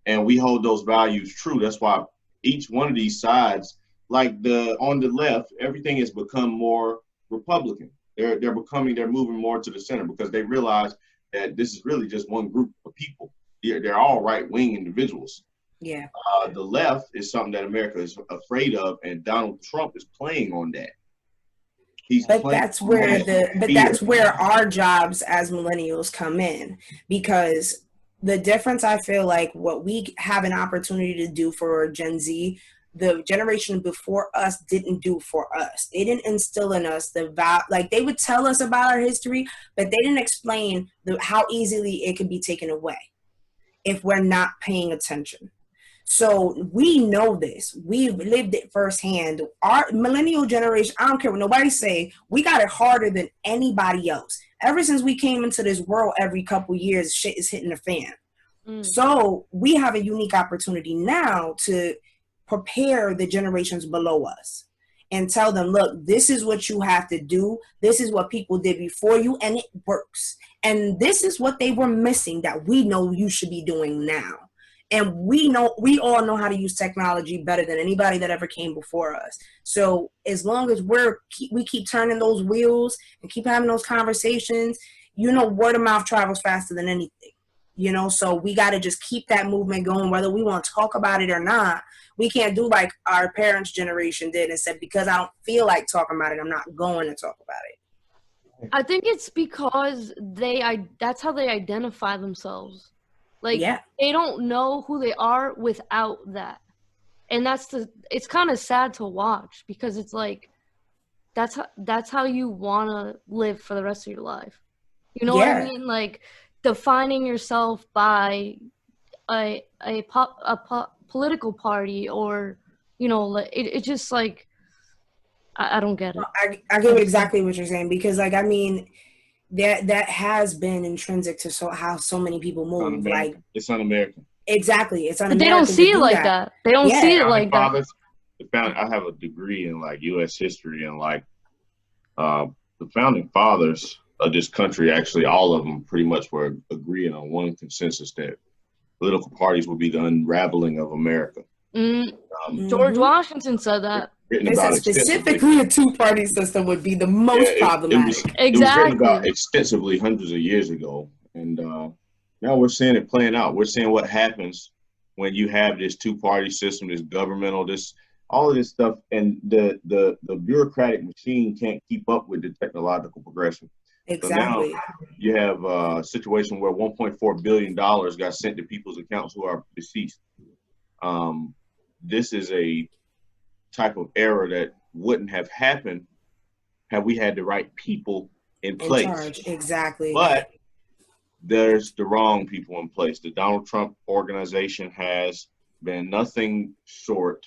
And we hold those values true. That's why each one of these sides, like on the left, everything has become more Republican. They're moving more to the center because they realize that this is really just one group of people. They're all right-wing individuals. Yeah. The left is something that America is afraid of, and Donald Trump is playing on that. That's where our jobs as millennials come in, because the difference, I feel like, what we have an opportunity to do for Gen Z, the generation before us didn't do for us. They didn't instill in us like, they would tell us about our history, but they didn't explain how easily it could be taken away if we're not paying attention. So we know this. We've lived it firsthand. Our millennial generation, I don't care what nobody say, we got it harder than anybody else. Ever since we came into this world, every couple years, shit is hitting the fan. So we have a unique opportunity now to prepare the generations below us and tell them, look, this is what you have to do. This is what people did before you, and it works. And this is what they were missing that we know you should be doing now. And we all know how to use technology better than anybody that ever came before us. So as long as we keep turning those wheels and keep having those conversations, you know, word of mouth travels faster than anything. You know, so we got to just keep that movement going, whether we want to talk about it or not. We can't do like our parents' generation did and said, because I don't feel like talking about it, I'm not going to talk about it. I think it's because that's how they identify themselves. Like, they don't know who they are without that. And it's kind of sad to watch, because it's like, that's how you want to live for the rest of your life. You know what I mean? Like, defining yourself by a political party, or, you know, it just, like, I don't get it. I get exactly what you're saying, because like, I mean, that has been intrinsic to how so many people move. Like, it's un-American. exactly, it's But they don't un-American to see it do like that. that. They don't see it like that. Fathers, I have a degree in like U.S. history, and like the founding fathers of this country, actually, all of them pretty much were agreeing on one consensus that political parties would be the unraveling of America. George Washington said that. They said specifically a two-party system would be the most problematic. Exactly. It was written about extensively hundreds of years ago, and now we're seeing it playing out. We're seeing what happens when you have this two-party system, this governmental, all of this stuff, and the bureaucratic machine can't keep up with the technological progression. Exactly. So now you have a situation where $1.4 billion got sent to people's accounts who are deceased. This is a type of error that wouldn't have happened had we had the right people in place. In charge, exactly. But there's the wrong people in place. The Donald Trump organization has been nothing short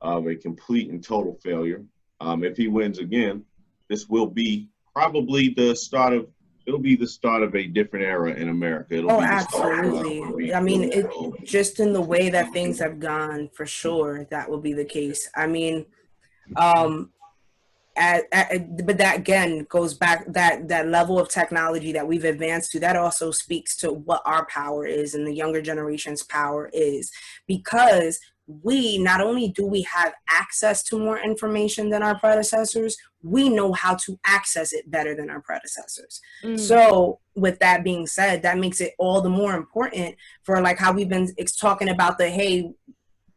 of a complete and total failure. If he wins again, this will be probably the start of a different era in America. Absolutely. I mean, just in the way that things have gone, for sure, that will be the case. I mean, but that again goes back, that level of technology that we've advanced to, that also speaks to what our power is and the younger generation's power is, because not only do we have access to more information than our predecessors, we know how to access it better than our predecessors. So with that being said, that makes it all the more important for like how we've been talking about hey,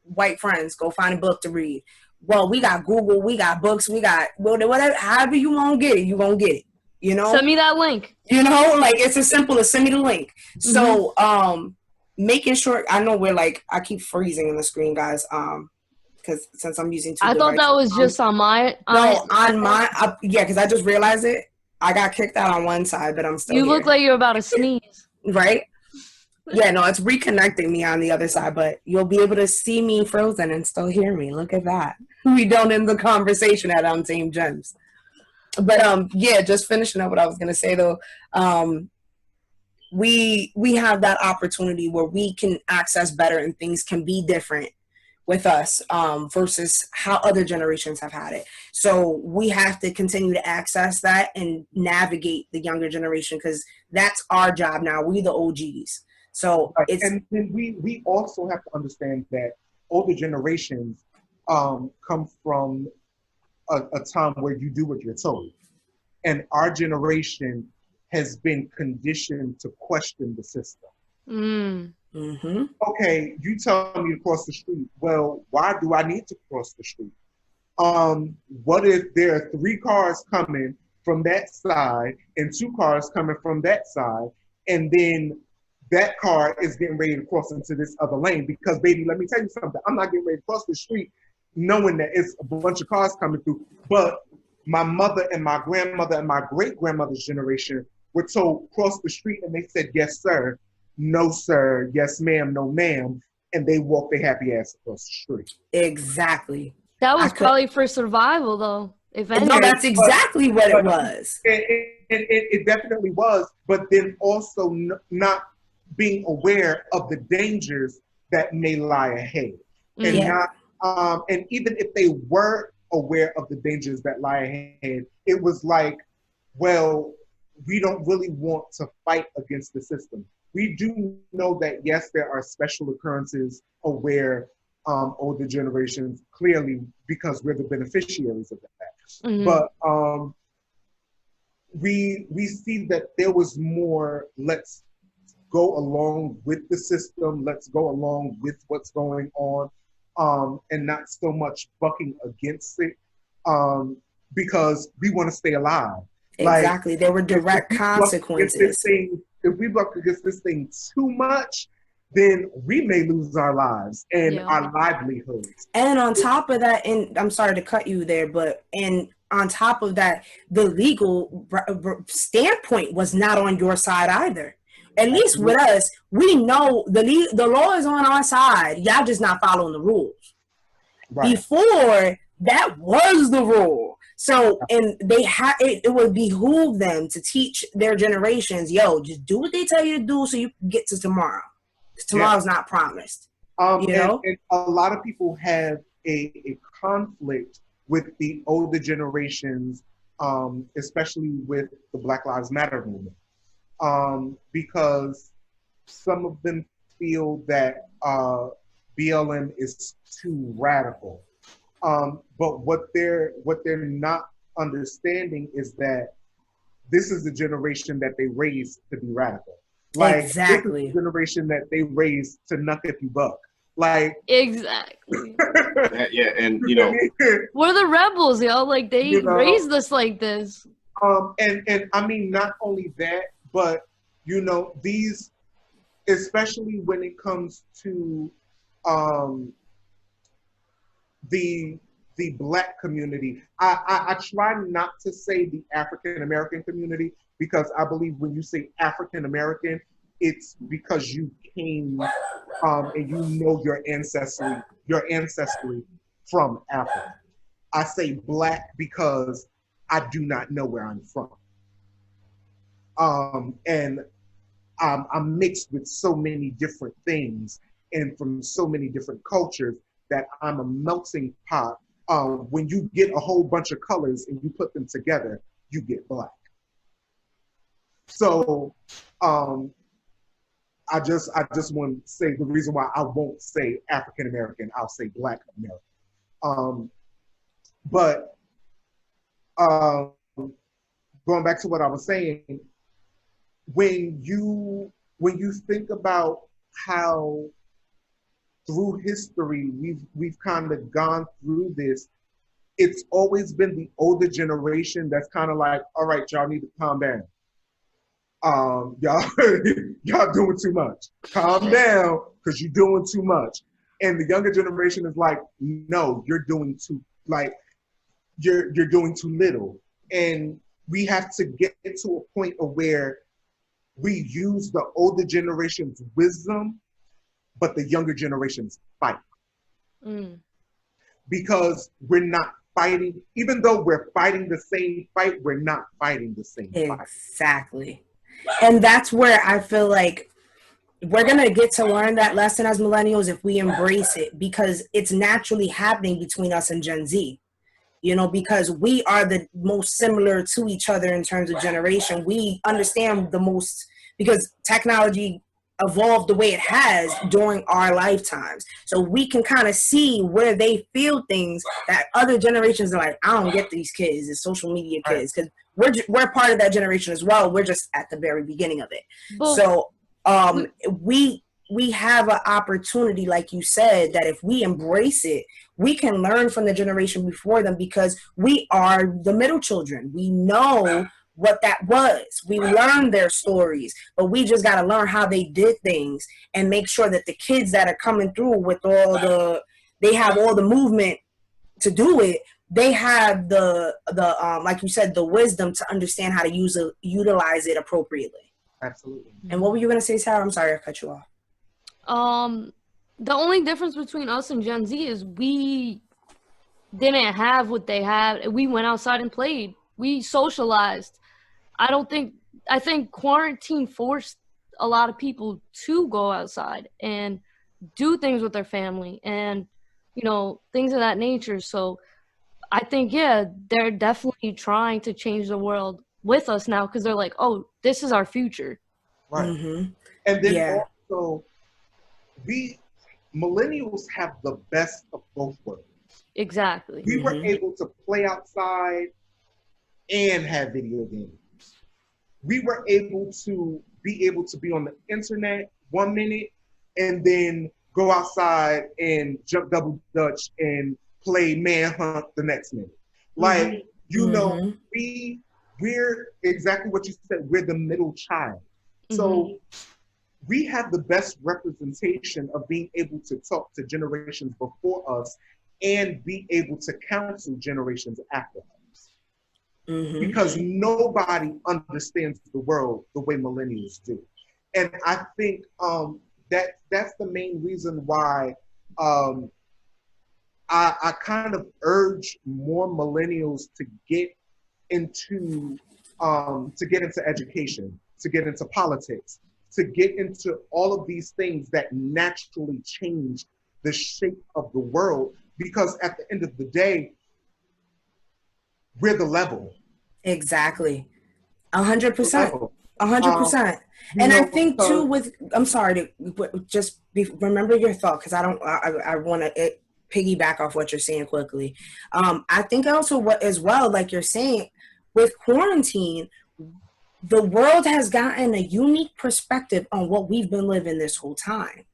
white friends, go find a book to read. Well, we got Google, we got books, we got whatever, however you want to get it, you gonna get it. You know, send me that link. You know, like it's as simple as send me the link. So making sure, I know I keep freezing in the screen, guys, because since I'm using two devices. I thought that was just on my. Yeah, because I just realized it. I got kicked out on one side, but I'm still You here. look like you're about to sneeze. Right? Yeah, no, it's reconnecting me on the other side, but you'll be able to see me frozen and still hear me. Look at that. We don't end the conversation at Untamed Gems. But yeah, just finishing up what I was gonna say though. We have that opportunity where we can access better and things can be different with us versus how other generations have had it. So we have to continue to access that and navigate the younger generation, because that's our job now. We the OGs. So and then we also have to understand that older generations come from a time where you do what you're told. And our generation has been conditioned to question the system. Okay, you tell me to cross the street. Well, why do I need to cross the street? What if there are 3 cars coming from that side and 2 cars coming from that side, and then that car is getting ready to cross into this other lane? Because baby, let me tell you something. I'm not getting ready to cross the street knowing that it's a bunch of cars coming through. But my mother and my grandmother and my great-grandmother's generation were told cross the street, and they said, yes, sir, no, sir, yes, ma'am, no, ma'am, and they walked their happy ass across the street. Exactly. That was probably for survival, though. If anything. No, that's exactly what it was. It definitely was, but then also not being aware of the dangers that may lie ahead, and and even if they were aware of the dangers that lie ahead, it was like, well, we don't really want to fight against the system. We do know that, yes, there are special occurrences where older generations, clearly, because we're the beneficiaries of that. But we see that there was more, let's go along with the system, let's go along with what's going on, and not so much bucking against it, because we want to stay alive. Exactly. There were direct consequences. If we buck against this thing too much, then we may lose our lives and our livelihoods. And on top of that, and I'm sorry to cut you there, on top of that, the legal standpoint was not on your side either. At least with us, we know the law is on our side. Y'all just not following the rules. Right. Before, that was the rule. So, and they it would behoove them to teach their generations, yo, just do what they tell you to do so you can get to tomorrow. Tomorrow's not promised. You know? And a lot of people have a conflict with the older generations, especially with the Black Lives Matter movement, because some of them feel that BLM is too radical. But what they're not understanding is that this is the generation that they raised to be radical. Like, exactly. This is the generation that they raised to knock if you buck. Like, exactly. Yeah, and you know, we're the rebels, yo. Like, they raised us like this. And I mean, not only that, but you know, these, especially when it comes to the Black community. I try not to say the African American community, because I believe when you say African American, it's because you came and you know your ancestry from Africa. I say Black because I do not know where I'm from. And I'm mixed with so many different things and from so many different cultures that I'm a melting pot. When you get a whole bunch of colors and you put them together, you get Black. So I just want to say the reason why I won't say African American, I'll say Black American. But going back to what I was saying, when you think about how through history we've kind of gone through this, it's always been the older generation that's kind of like, all right, y'all need to calm down. Y'all doing too much. Calm down, because you're doing too much. And the younger generation is like, no, you're doing too, like, you're doing too little. And we have to get to a point of where we use the older generation's wisdom, but the younger generation's fight. Because we're not fighting, even though we're fighting the same fight, we're not fighting the same fight. Exactly. And that's where I feel like we're going to get to learn that lesson as millennials if we embrace it, because it's naturally happening between us and Gen Z. You know, because we are the most similar to each other in terms of generation. We understand the most, because technology evolved the way it has during our lifetimes. So we can kind of see where they feel things that other generations are like, I don't get these kids, it's social media kids, because we're part of that generation as well. We're just at the very beginning of it. But, so we have an opportunity, like you said, that if we embrace it, we can learn from the generation before them, because we are the middle children. We know what that was. We learned their stories, but we just got to learn how they did things and make sure that the kids that are coming through with they have all the movement to do it. They have the like you said, the wisdom to understand how to utilize it appropriately. Absolutely. And what were you going to say, Sarah? I'm sorry I cut you off. The only difference between us and Gen Z is we didn't have what they had. We went outside and played. We socialized. I think quarantine forced a lot of people to go outside and do things with their family and, you know, things of that nature. So I think, yeah, they're definitely trying to change the world with us now, because they're like, oh, this is our future. Right. Mm-hmm. And then also, we millennials have the best of both worlds. Exactly. We were able to play outside and have video games. We were able to be on the internet 1 minute and then go outside and jump double dutch and play manhunt the next minute. Like, you know, we're exactly what you said. We're the middle child. So we have the best representation of being able to talk to generations before us and be able to counsel generations after us. Because nobody understands the world the way millennials do. And I think that's the main reason why I kind of urge more millennials to get into education, to get into politics, to get into all of these things that naturally change the shape of the world. Because at the end of the day, we're the level. Exactly. 100%. 100%. And I think too I'm sorry to just remember your thought, because I want to piggyback off what you're saying quickly. I think also what as well, like you're saying, with quarantine, the world has gotten a unique perspective on what we've been living this whole time.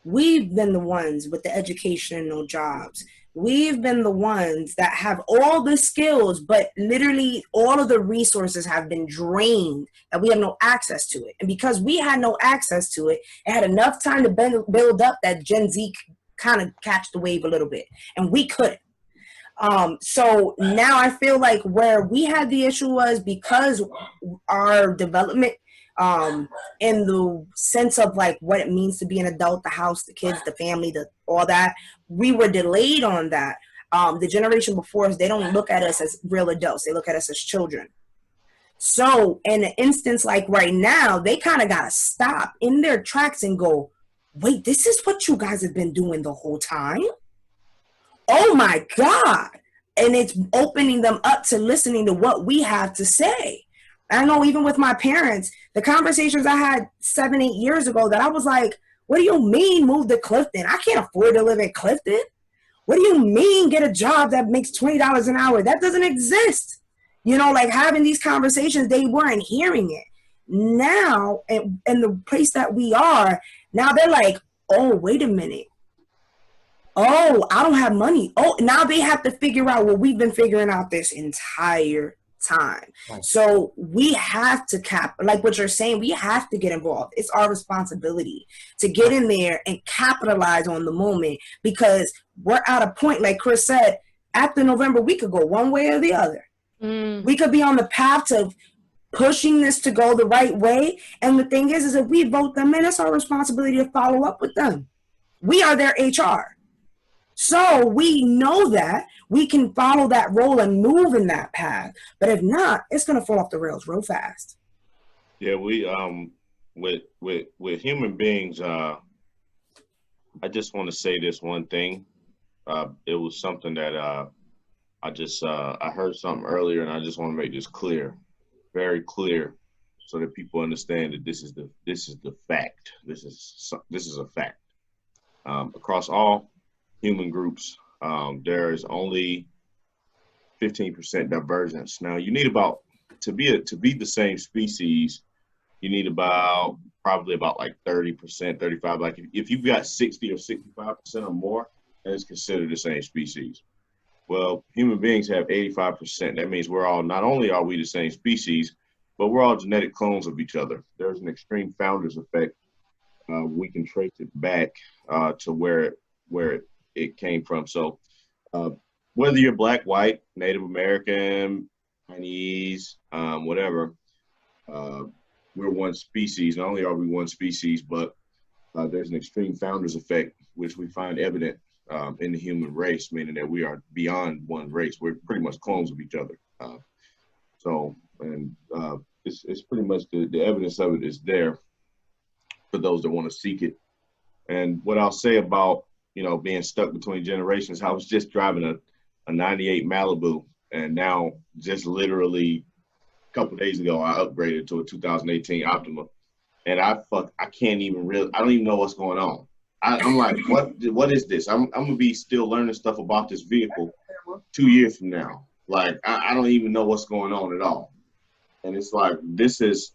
We've been the ones with the educational jobs. We've been the ones that have all the skills, but literally all of the resources have been drained and we have no access to it. And because we had no access to it, it had enough time to build up that Gen Z kind of catch the wave a little bit. And we couldn't. So now I feel like where we had the issue was because our development in the sense of like what it means to be an adult, the house, the kids, the family, all that, we were delayed on that. The generation before us, they don't look at us as real adults. They look at us as children. So in an instance like right now, they kind of got to stop in their tracks and go, wait, this is what you guys have been doing the whole time? Oh my God. And it's opening them up to listening to what we have to say. I know even with my parents, the conversations I had 7-8 years ago that I was like, what do you mean move to Clifton? I can't afford to live in Clifton. What do you mean get a job that makes $20 an hour? That doesn't exist. You know, like having these conversations, they weren't hearing it. Now, in the place that we are, now they're like, oh, wait a minute. Oh, I don't have money. Oh, now they have to figure out what we've been figuring out this entire time. Right. So we have to like what you're saying, we have to get involved. It's our responsibility to get in there and capitalize on the moment, because we're at a point, like Chris said, after November, we could go one way or the other. We could be on the path of pushing this to go the right way. And the thing is if we vote them in, it's our responsibility to follow up with them. We are their HR. So we know that we can follow that role and move in that path. But if not, it's going to fall off the rails real fast. Yeah, we with human beings, I just want to say this one thing. It was something that I heard something earlier, and I just want to make this clear, very clear, so that people understand that this is the fact. This is a fact. Across all human groups, there is only 15% divergence. Now, you need about to be the same species, you need probably about like 30%, 35. Like if you've got 60 or 65% or more, then it's considered the same species. Well, human beings have 85%. That means not only are we the same species, but we're all genetic clones of each other. There's an extreme founders effect. We can trace it back to where it came from. So whether you're black, white, Native American, Chinese, whatever, we're one species. Not only are we one species, but there's an extreme founders effect, which we find evident in the human race, meaning that we are beyond one race. We're pretty much clones of each other. It's pretty much the evidence of it is there for those that want to seek it. And what I'll say about, being stuck between generations, I was just driving a 98 Malibu, and now just literally a couple of days ago, I upgraded to a 2018 Optima, and I don't even know what's going on. I'm like, what is this? I'm gonna be still learning stuff about this vehicle 2 years from now. Like, I don't even know what's going on at all. And it's like, this is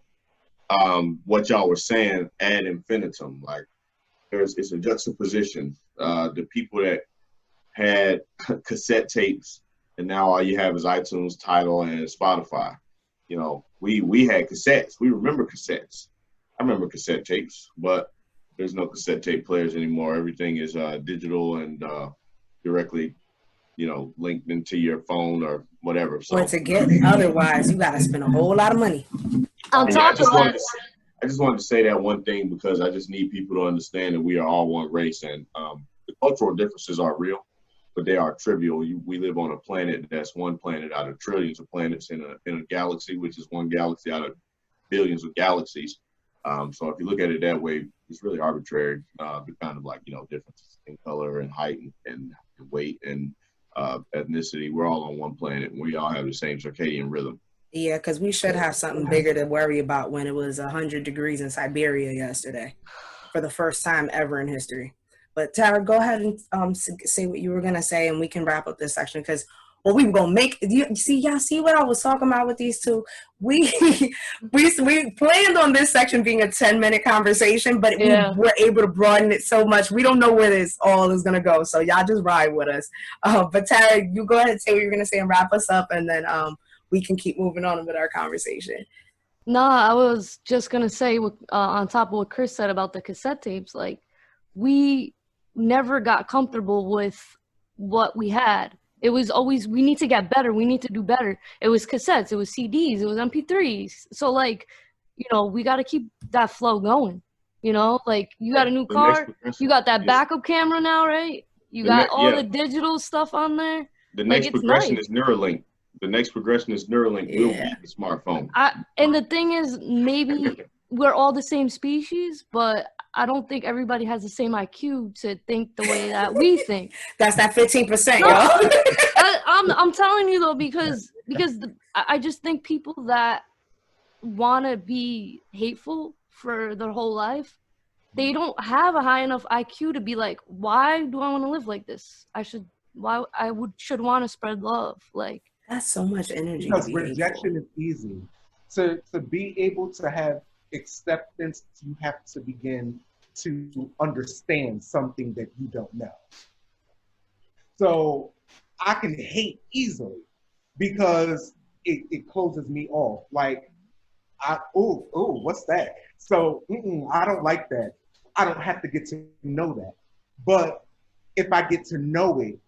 what y'all were saying ad infinitum. Like, it's a juxtaposition. The people that had cassette tapes, and now all you have is iTunes, Tidal, and Spotify. We had cassettes. We remember cassettes. I remember cassette tapes, but there's no cassette tape players anymore. Everything is digital and directly, linked into your phone or whatever. So, or to get otherwise, you got to spend a whole lot of money. On top of that, I just wanted to say that one thing, because I just need people to understand that we are all one race, and the cultural differences are real. but they are trivial. We live on a planet that's one planet out of trillions of planets in a galaxy, which is one galaxy out of billions of galaxies. So if you look at it that way, it's really arbitrary. The kind of like, differences in color and height and weight and ethnicity. We're all on one planet. And we all have the same circadian rhythm. Yeah, because we should have something bigger to worry about when it was 100 degrees in Siberia yesterday for the first time ever in history. But Tara, go ahead and say what you were going to say, and we can wrap up this section because we were going to make, y'all see what I was talking about with these two? We planned on this section being a 10-minute conversation, but we were able to broaden it so much. We don't know where this all is going to go, so y'all just ride with us. But Tara, you go ahead and say what you're going to say and wrap us up, and then we can keep moving on with our conversation. No, I was just going to say on top of what Chris said about the cassette tapes, like we never got comfortable with what we had. It was always, we need to get better. We need to do better. It was cassettes. It was CDs. It was MP3s. So like, we got to keep that flow going. Like you got a new car. You got that backup camera now, right? You got all the digital stuff on there. The next progression is Neuralink. The next progression is Neuralink will be the smartphone. And the thing is, maybe we're all the same species, but I don't think everybody has the same IQ to think the way that we think. That's that 15%, no, yo. I'm telling you though, because I just think people that want to be hateful for their whole life, they don't have a high enough IQ to be like, why do I want to live like this? should want to spread love. Like that's so much energy. Because rejection is easy. To be able to have acceptance, you have to begin to understand something that you don't know. So I can hate easily because it closes me off. Like, what's that? So I don't like that. I don't have to get to know that. But if I get to know it,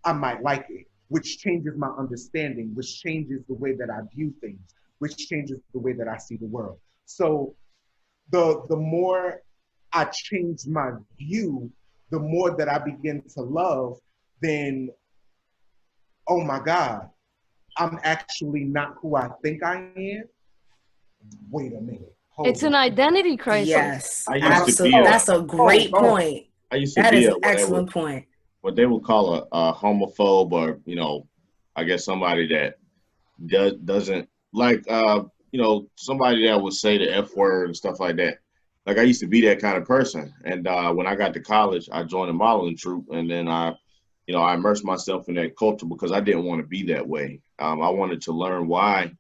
I might like it, which changes my understanding, which changes the way that I view things, which changes the way that I see the world. So the more I change my view, the more that I begin to love, then, oh my God, I'm actually not who I think I am. Wait a minute. It's an identity crisis. Yes, absolutely. That's a great point. I used to that be is an excellent point. What they would call a homophobe, or I guess somebody that doesn't like somebody that would say the F word and stuff like that. Like I used to be that kind of person. And when I got to college, I joined a modeling troupe, and then I immersed myself in that culture because I didn't want to be that way. I wanted to learn why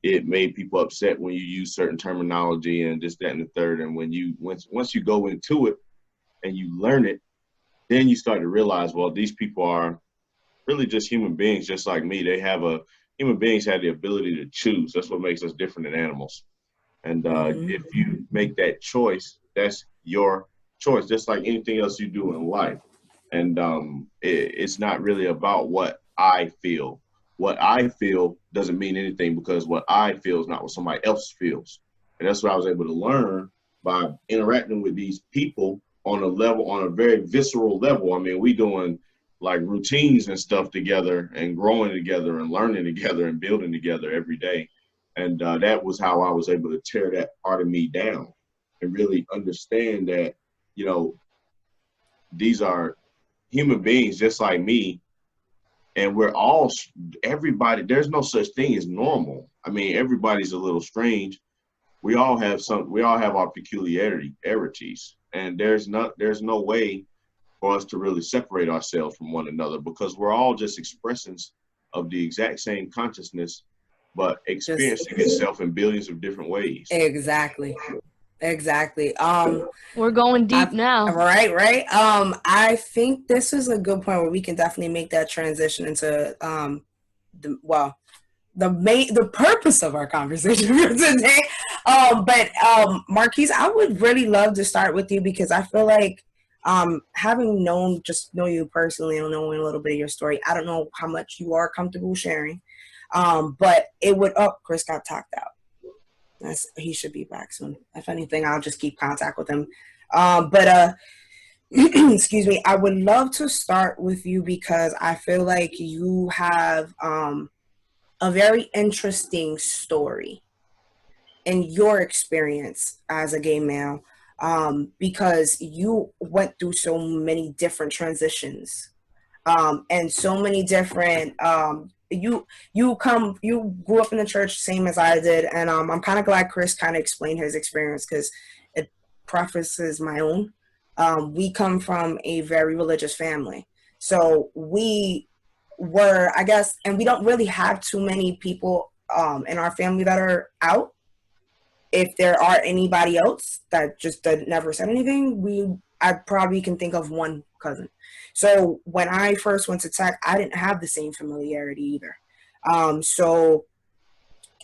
it made people upset when you use certain terminology and this, that, and the third. And once you go into it and you learn it, then you start to realize, well, these people are really just human beings, just like me. Human beings have the ability to choose. That's what makes us different than animals. And if you make that choice, that's your choice, just like anything else you do in life. And it's not really about what I feel. What I feel doesn't mean anything because what I feel is not what somebody else feels. And that's what I was able to learn by interacting with these people on a very visceral level. I mean, we doing like routines and stuff together and growing together and learning together and building together every day. And that was how I was able to tear that part of me down and really understand that, these are human beings just like me. And everybody, there's no such thing as normal. I mean, everybody's a little strange. We all have our peculiarities. And there's no way for us to really separate ourselves from one another because we're all just expressions of the exact same consciousness, but experiencing itself in billions of different ways. Exactly. We're going deep now. Right. I think this is a good point where we can definitely make that transition into the purpose of our conversation for today. But Marquise, I would really love to start with you because I feel like having know you personally and knowing a little bit of your story, I don't know how much you are comfortable sharing. But Chris got talked out. He should be back soon. If anything, I'll just keep contact with him. But excuse me, I would love to start with you because I feel like you have a very interesting story in your experience as a gay male, because you went through so many different transitions, and so many different you grew up in the church same as I did, and I'm kind of glad Chris kind of explained his experience because it prefaces my own. We come from a very religious family, so we were, I guess, and we don't really have too many people in our family that are out. If there are anybody else that never said anything, I probably can think of one cousin. So when I first went to tech, I didn't have the same familiarity either. So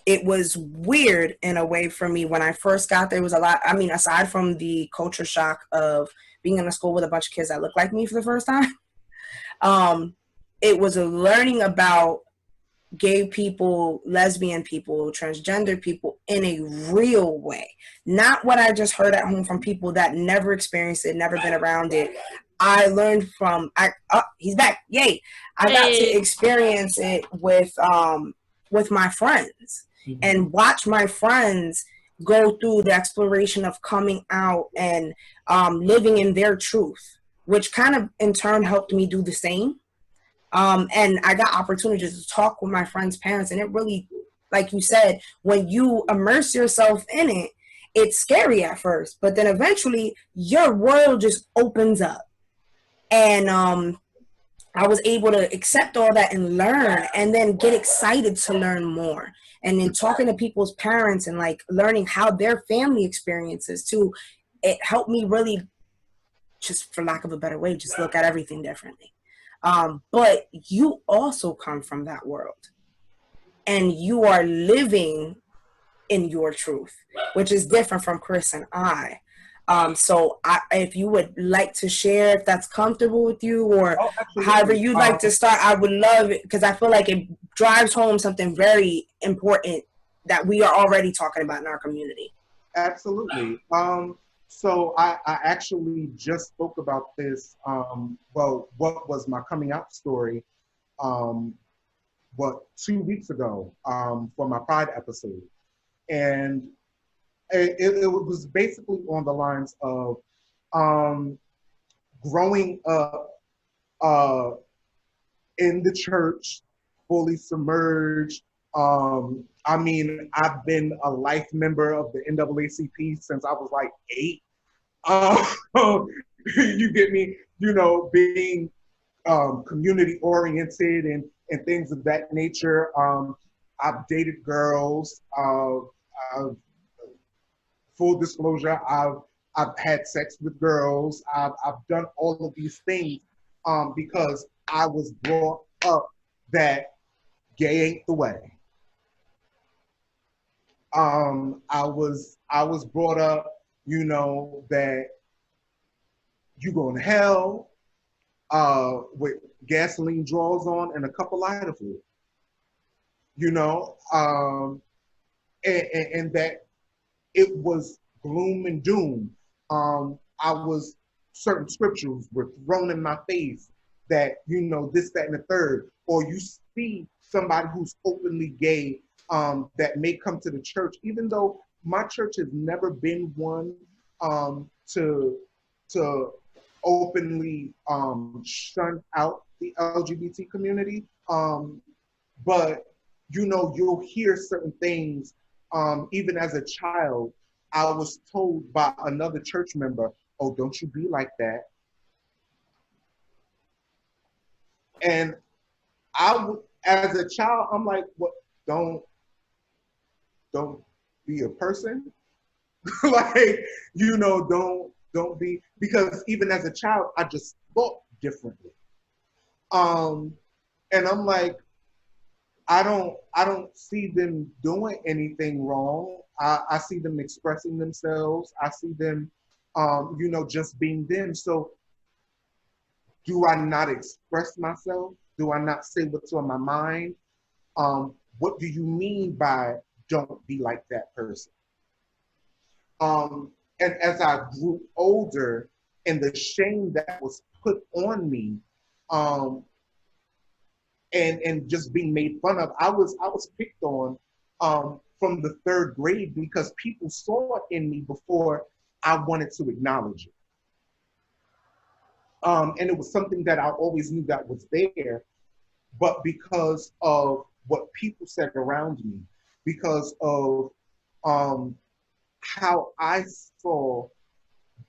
it was weird in a way for me when I first got there. It was a lot. I mean, aside from the culture shock of being in a school with a bunch of kids that looked like me for the first time, um, it was a learning about gay people, lesbian people, transgender people in a real way. Not what I just heard at home from people that never experienced it, never been around it. I learned from he's back. Yay. I got to Hey. experience it with my friends and watch my friends go through the exploration of coming out and living in their truth, which kind of in turn helped me do the same. And I got opportunities to talk with my friends' parents, and it really, like you said, when you immerse yourself in it, it's scary at first, but then eventually your world just opens up. And I was able to accept all that and learn, and then get excited to learn more. And then talking to people's parents and like learning how their family experiences too, it helped me really, just for lack of a better way, just look at everything differently. But you also come from that world, and you are living in your truth, which is different from Chris and I. So if you would like to share, if that's comfortable with you, or Oh, however absolutely. you'd like to start, I would love it because I feel like it drives home something very important that we are already talking about in our community. Absolutely. So I actually just spoke about this. Well, what was my coming out story? Um, 2 weeks ago for my Pride episode, and it was basically on the lines of um, growing up uh, in the church, fully submerged. I mean, I've been a life member of the NAACP since I was like 8. You get me? You know, being community oriented and things of that nature. I've dated girls. I've, full disclosure, I've had sex with girls. I've done all of these things because I was brought up that gay ain't the way. I was brought up, you know, that you going to hell with gasoline drawers on and a cup of lighter fluid, you know, and that it was gloom and doom. I was certain scriptures were thrown in my face that, you know, this, that, and the third, or you see somebody who's openly gay that may come to the church, even though my church has never been one to openly shun out the LGBT community. But, you know, you'll hear certain things. Even as a child, I was told by another church member, oh, don't you be like that. And as a child, I'm like, what? Don't be a person. Like, you know, don't be, because even as a child, I just thought differently. Um, and I'm like, I don't see them doing anything wrong. I see them expressing themselves. I see them, you know, just being them. So do I not express myself? Do I not say what's on my mind? What do you mean by don't be like that person? And as I grew older, and the shame that was put on me, and just being made fun of. I was picked on from the 3rd grade because people saw it in me before I wanted to acknowledge it. And it was something that I always knew that was there, but because of what people said around me, because of how I saw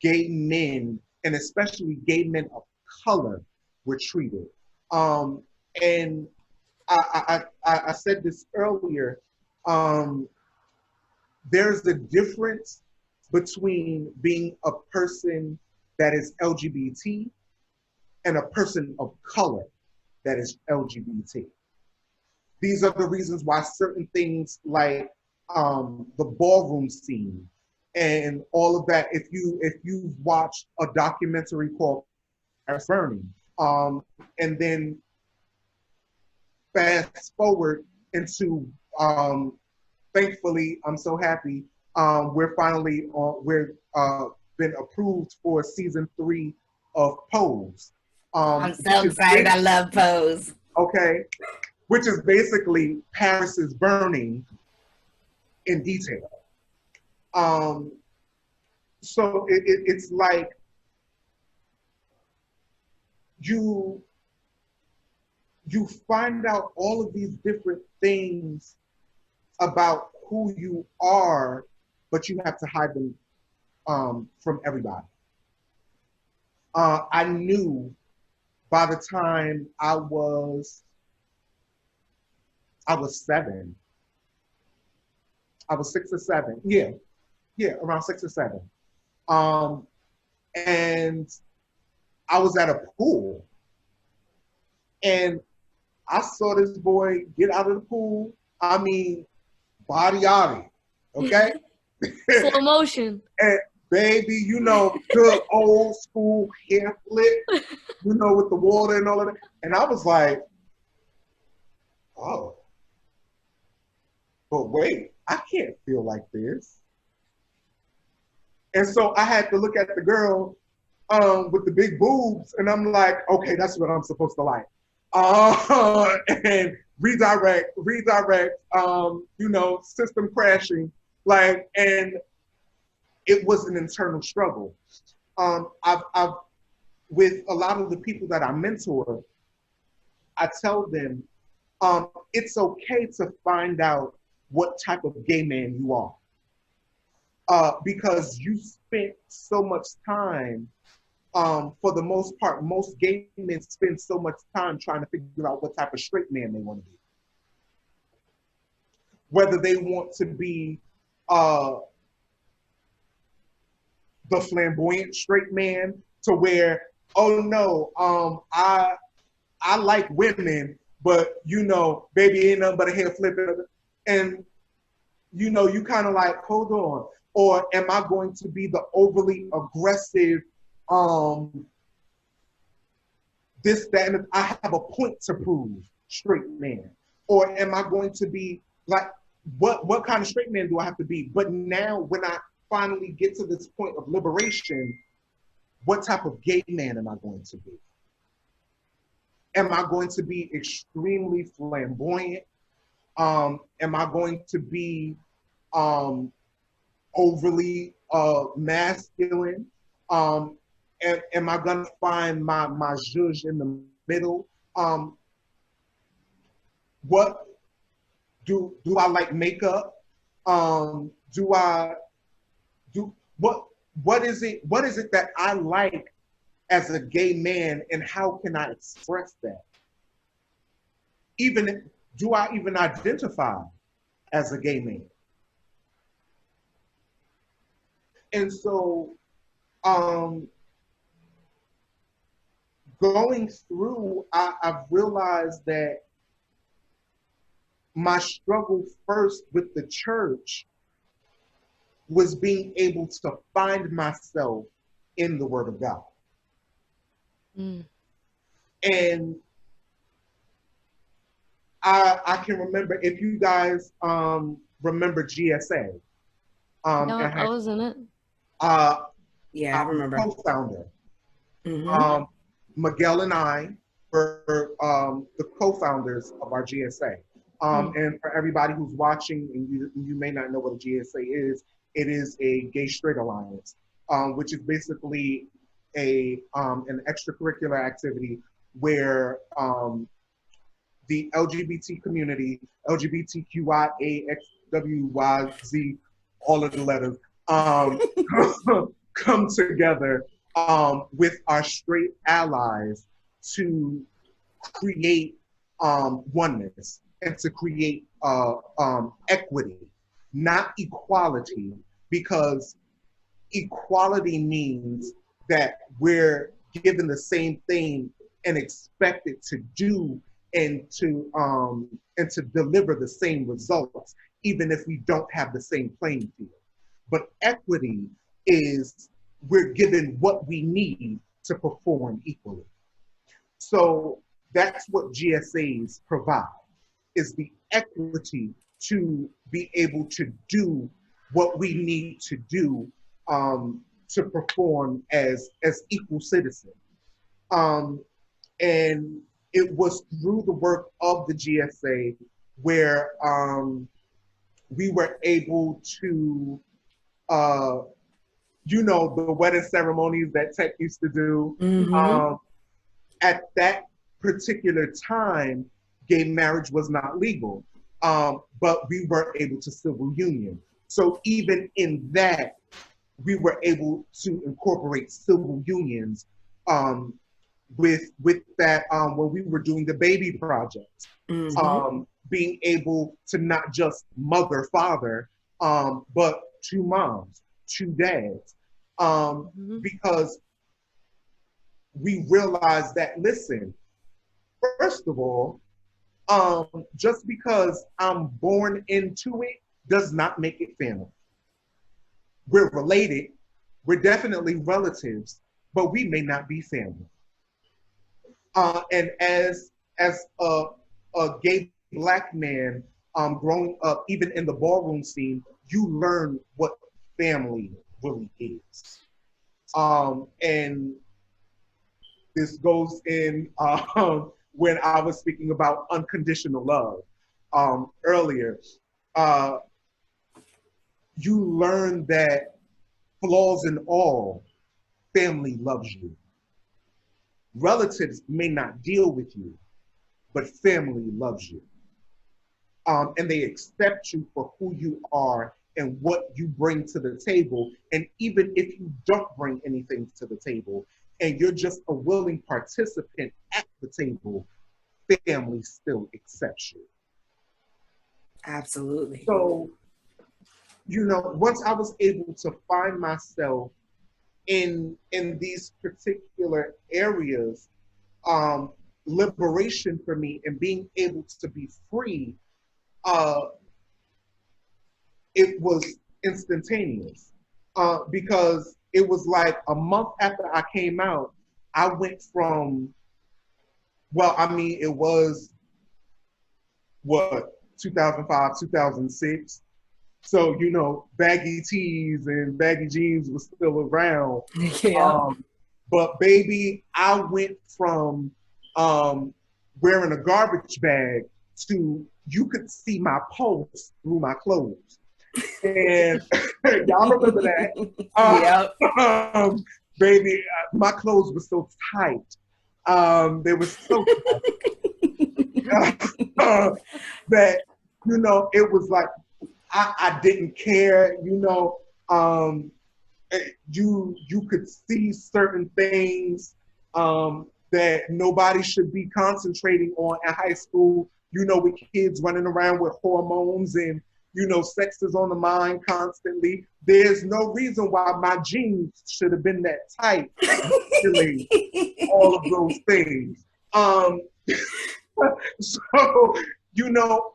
gay men, and especially gay men of color, were treated. And I said this earlier, there's a difference between being a person that is LGBT and a person of color that is LGBT. These are the reasons why certain things like the ballroom scene and all of that, if you've watched a documentary called Burning, and then fast forward into, thankfully, I'm so happy, we're finally been approved for season 3 of Pose. I'm so excited. I love Pose. Okay, which is basically Paris's Burning in detail. So it's like you find out all of these different things about who you are, but you have to hide them from everybody. I knew by the time I was 7. I was 6 or 7. Yeah, around 6 or 7. And I was at a pool, and I saw this boy get out of the pool. I mean, body, okay? Slow motion. And baby, you know, good old school hair flip, you know, with the water and all of that. And I was like, oh, but wait, I can't feel like this. And so I had to look at the girl with the big boobs, and I'm like, okay, that's what I'm supposed to like. And redirect, you know, system crashing, like, and it was an internal struggle. I've with a lot of the people that I mentor, I tell them, it's okay to find out what type of gay man you are. Because you spent so much time, for the most part, most gay men spend so much time trying to figure out what type of straight man they want to be. Whether they want to be the flamboyant straight man, to where, oh no, I like women, but you know, baby ain't nothing but a hair flipper, and you know, you kind of like, hold on. Or am I going to be the overly aggressive, this, that, and I have a point to prove straight man? Or am I going to be like, what kind of straight man do I have to be? But now when I finally get to this point of liberation, what type of gay man am I going to be? Am I going to be extremely flamboyant? Am I going to be overly masculine? Am I gonna find my zhuzh in the middle? What do I like makeup? What is it that I like as a gay man, and how can I express that? Do I even identify as a gay man? And so, going through, I've realized that my struggle first with the church was being able to find myself in the Word of God. Mm. And I can remember, if you guys remember GSA. No, I was in it. Yeah, I remember. Co-founder. Um, Miguel and I were the co-founders of our GSA. And for everybody who's watching, and you may not know what a GSA is, it is a gay straight alliance, which is basically an extracurricular activity where the LGBT community, LGBTQIAXWYZ, all of the letters, come together with our straight allies to create oneness and to create equity, not equality, because equality means that we're given the same thing and expected to do and to deliver the same results, even if we don't have the same playing field. But equity is we're given what we need to perform equally. So that's what GSAs provide, is the equity to be able to do what we need to do to perform as equal citizens. And it was through the work of the GSA where we were able to, the wedding ceremonies that Tech used to do. At that particular time, gay marriage was not legal, but we were able to civil union. So even in that, we were able to incorporate civil unions with that when we were doing the baby project, being able to not just mother, father, but two moms, two dads, because we realized that, listen, first of all, just because I'm born into it does not make it family. We're related, we're definitely relatives, but we may not be family. And as a gay Black man growing up, even in the ballroom scene, you learn what family really is. And this goes in when I was speaking about unconditional love earlier. You learn that flaws and all, family loves you. Relatives may not deal with you, but family loves you. And they accept you for who you are and what you bring to the table. And even if you don't bring anything to the table and you're just a willing participant at the table, family still accepts you. Absolutely. So, once I was able to find myself in these particular areas, liberation for me and being able to be free, it was instantaneous, because it was like a month after I came out, I went from, it was, 2005, 2006. So, baggy tees and baggy jeans was still around. Yeah. But baby, I went from wearing a garbage bag to you could see my pulse through my clothes. And y'all remember that? Baby, my clothes were so tight. They were so tight that, it was like, I didn't care, you could see certain things that nobody should be concentrating on at high school, with kids running around with hormones and, sex is on the mind constantly. There's no reason why my jeans should have been that tight, all of those things. So,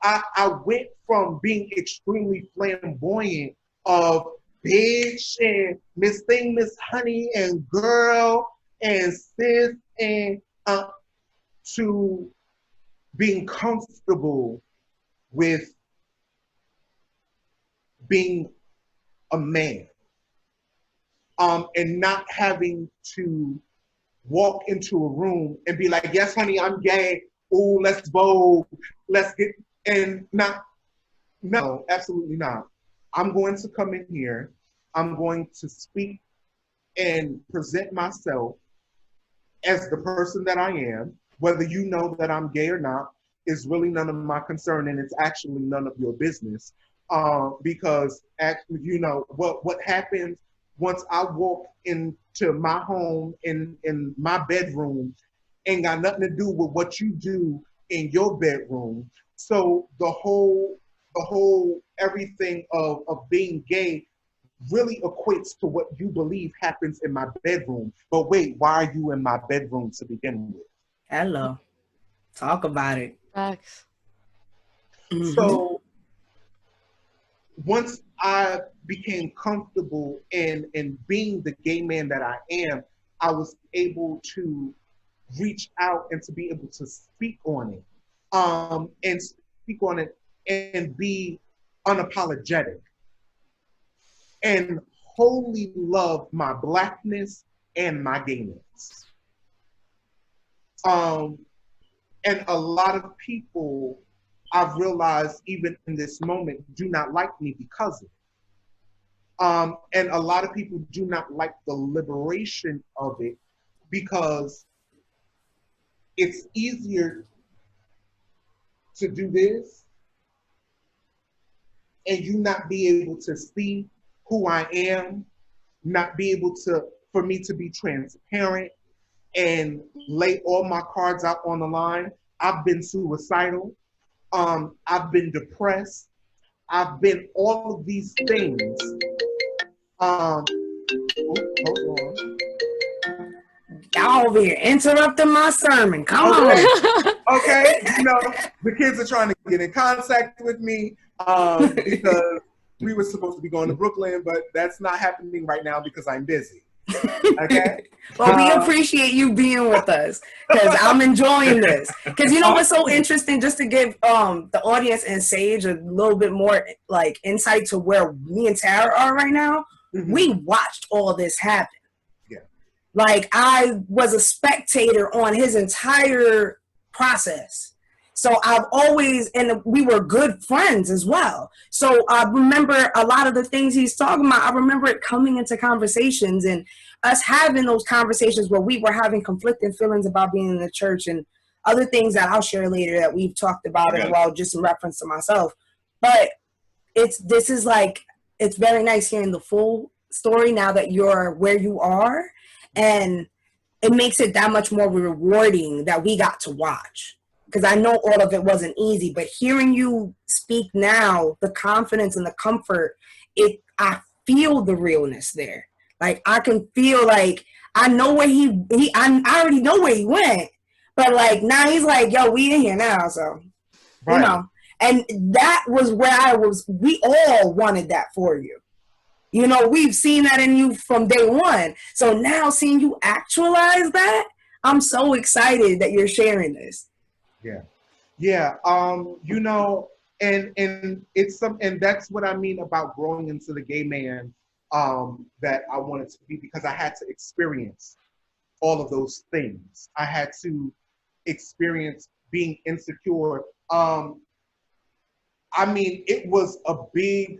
I went from being extremely flamboyant of bitch and Miss Thing, Miss Honey and girl and sis and to being comfortable with being a man, and not having to walk into a room and be like, yes, honey, I'm gay. Ooh, let's vogue. Let's get, and not, no, absolutely not. I'm going to come in here. I'm going to speak and present myself as the person that I am. Whether you know that I'm gay or not is really none of my concern, and it's actually none of your business. Because actually, you know, what happens once I walk into my home in my bedroom ain't got nothing to do with what you do in your bedroom. So the whole everything of being gay really equates to what you believe happens in my bedroom. But wait, why are you in my bedroom to begin with? Hello. Talk about it. Facts. So once I became comfortable in being the gay man that I am, I was able to reach out and to be able to speak on it, and speak on it and be unapologetic and wholly love my Blackness and my gayness. And a lot of people, I've realized even in this moment, do not like me because of it. And a lot of people do not like the liberation of it because it's easier to do this and you not be able to see who I am, not be able to, for me to be transparent and lay all my cards out on the line. I've been suicidal. I've been depressed. I've been all of these things. Hold on. Y'all over here interrupting my sermon. Come on. Okay, you know, the kids are trying to get in contact with me because we were supposed to be going to Brooklyn, but that's not happening right now because I'm busy. Okay. Well, we appreciate you being with us because I'm enjoying this. Because you know what's so interesting, just to give the audience and Sage a little bit more like insight to where me and Tara are right now. Mm-hmm. We watched all this happen. Yeah. Like I was a spectator on his entire process. So I've always, and we were good friends as well. So I remember a lot of the things he's talking about. I remember it coming into conversations and us having those conversations where we were having conflicting feelings about being in the church and other things that I'll share later that we've talked about as well, just in reference to myself. But this is like, it's very nice hearing the full story now that you're where you are. And it makes it that much more rewarding that we got to watch. Because I know all of it wasn't easy, but hearing you speak now, the confidence and the comfort, I feel the realness there. Like I can feel like I know where I already know where he went, but like now he's like, yo, we in here now, so right. You know. And that was where we all wanted that for you. You know, we've seen that in you from day one. So now seeing you actualize that, I'm so excited that you're sharing this. Yeah. You know, and it's and that's what I mean about growing into the gay man that I wanted to be, because I had to experience all of those things. I had to experience being insecure. I mean, it was a big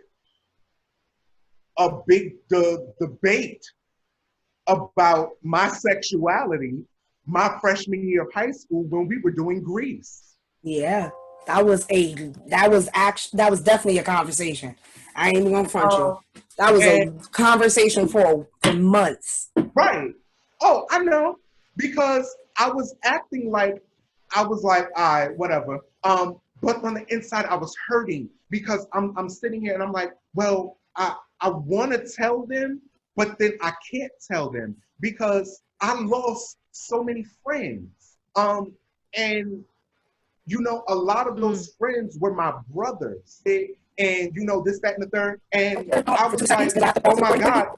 debate about my sexuality my freshman year of high school when we were doing Grease. Yeah, that was definitely a conversation. I ain't even gonna front you. That was a conversation for months. Right. Oh, I know, because I was acting like I was like, all right, whatever. But on the inside, I was hurting because I'm sitting here and I'm like, well, I want to tell them, but then I can't tell them because I lost so many friends. And you know, a lot of those friends were my brothers. And you know, this, that, and the third. And I was like, oh my God,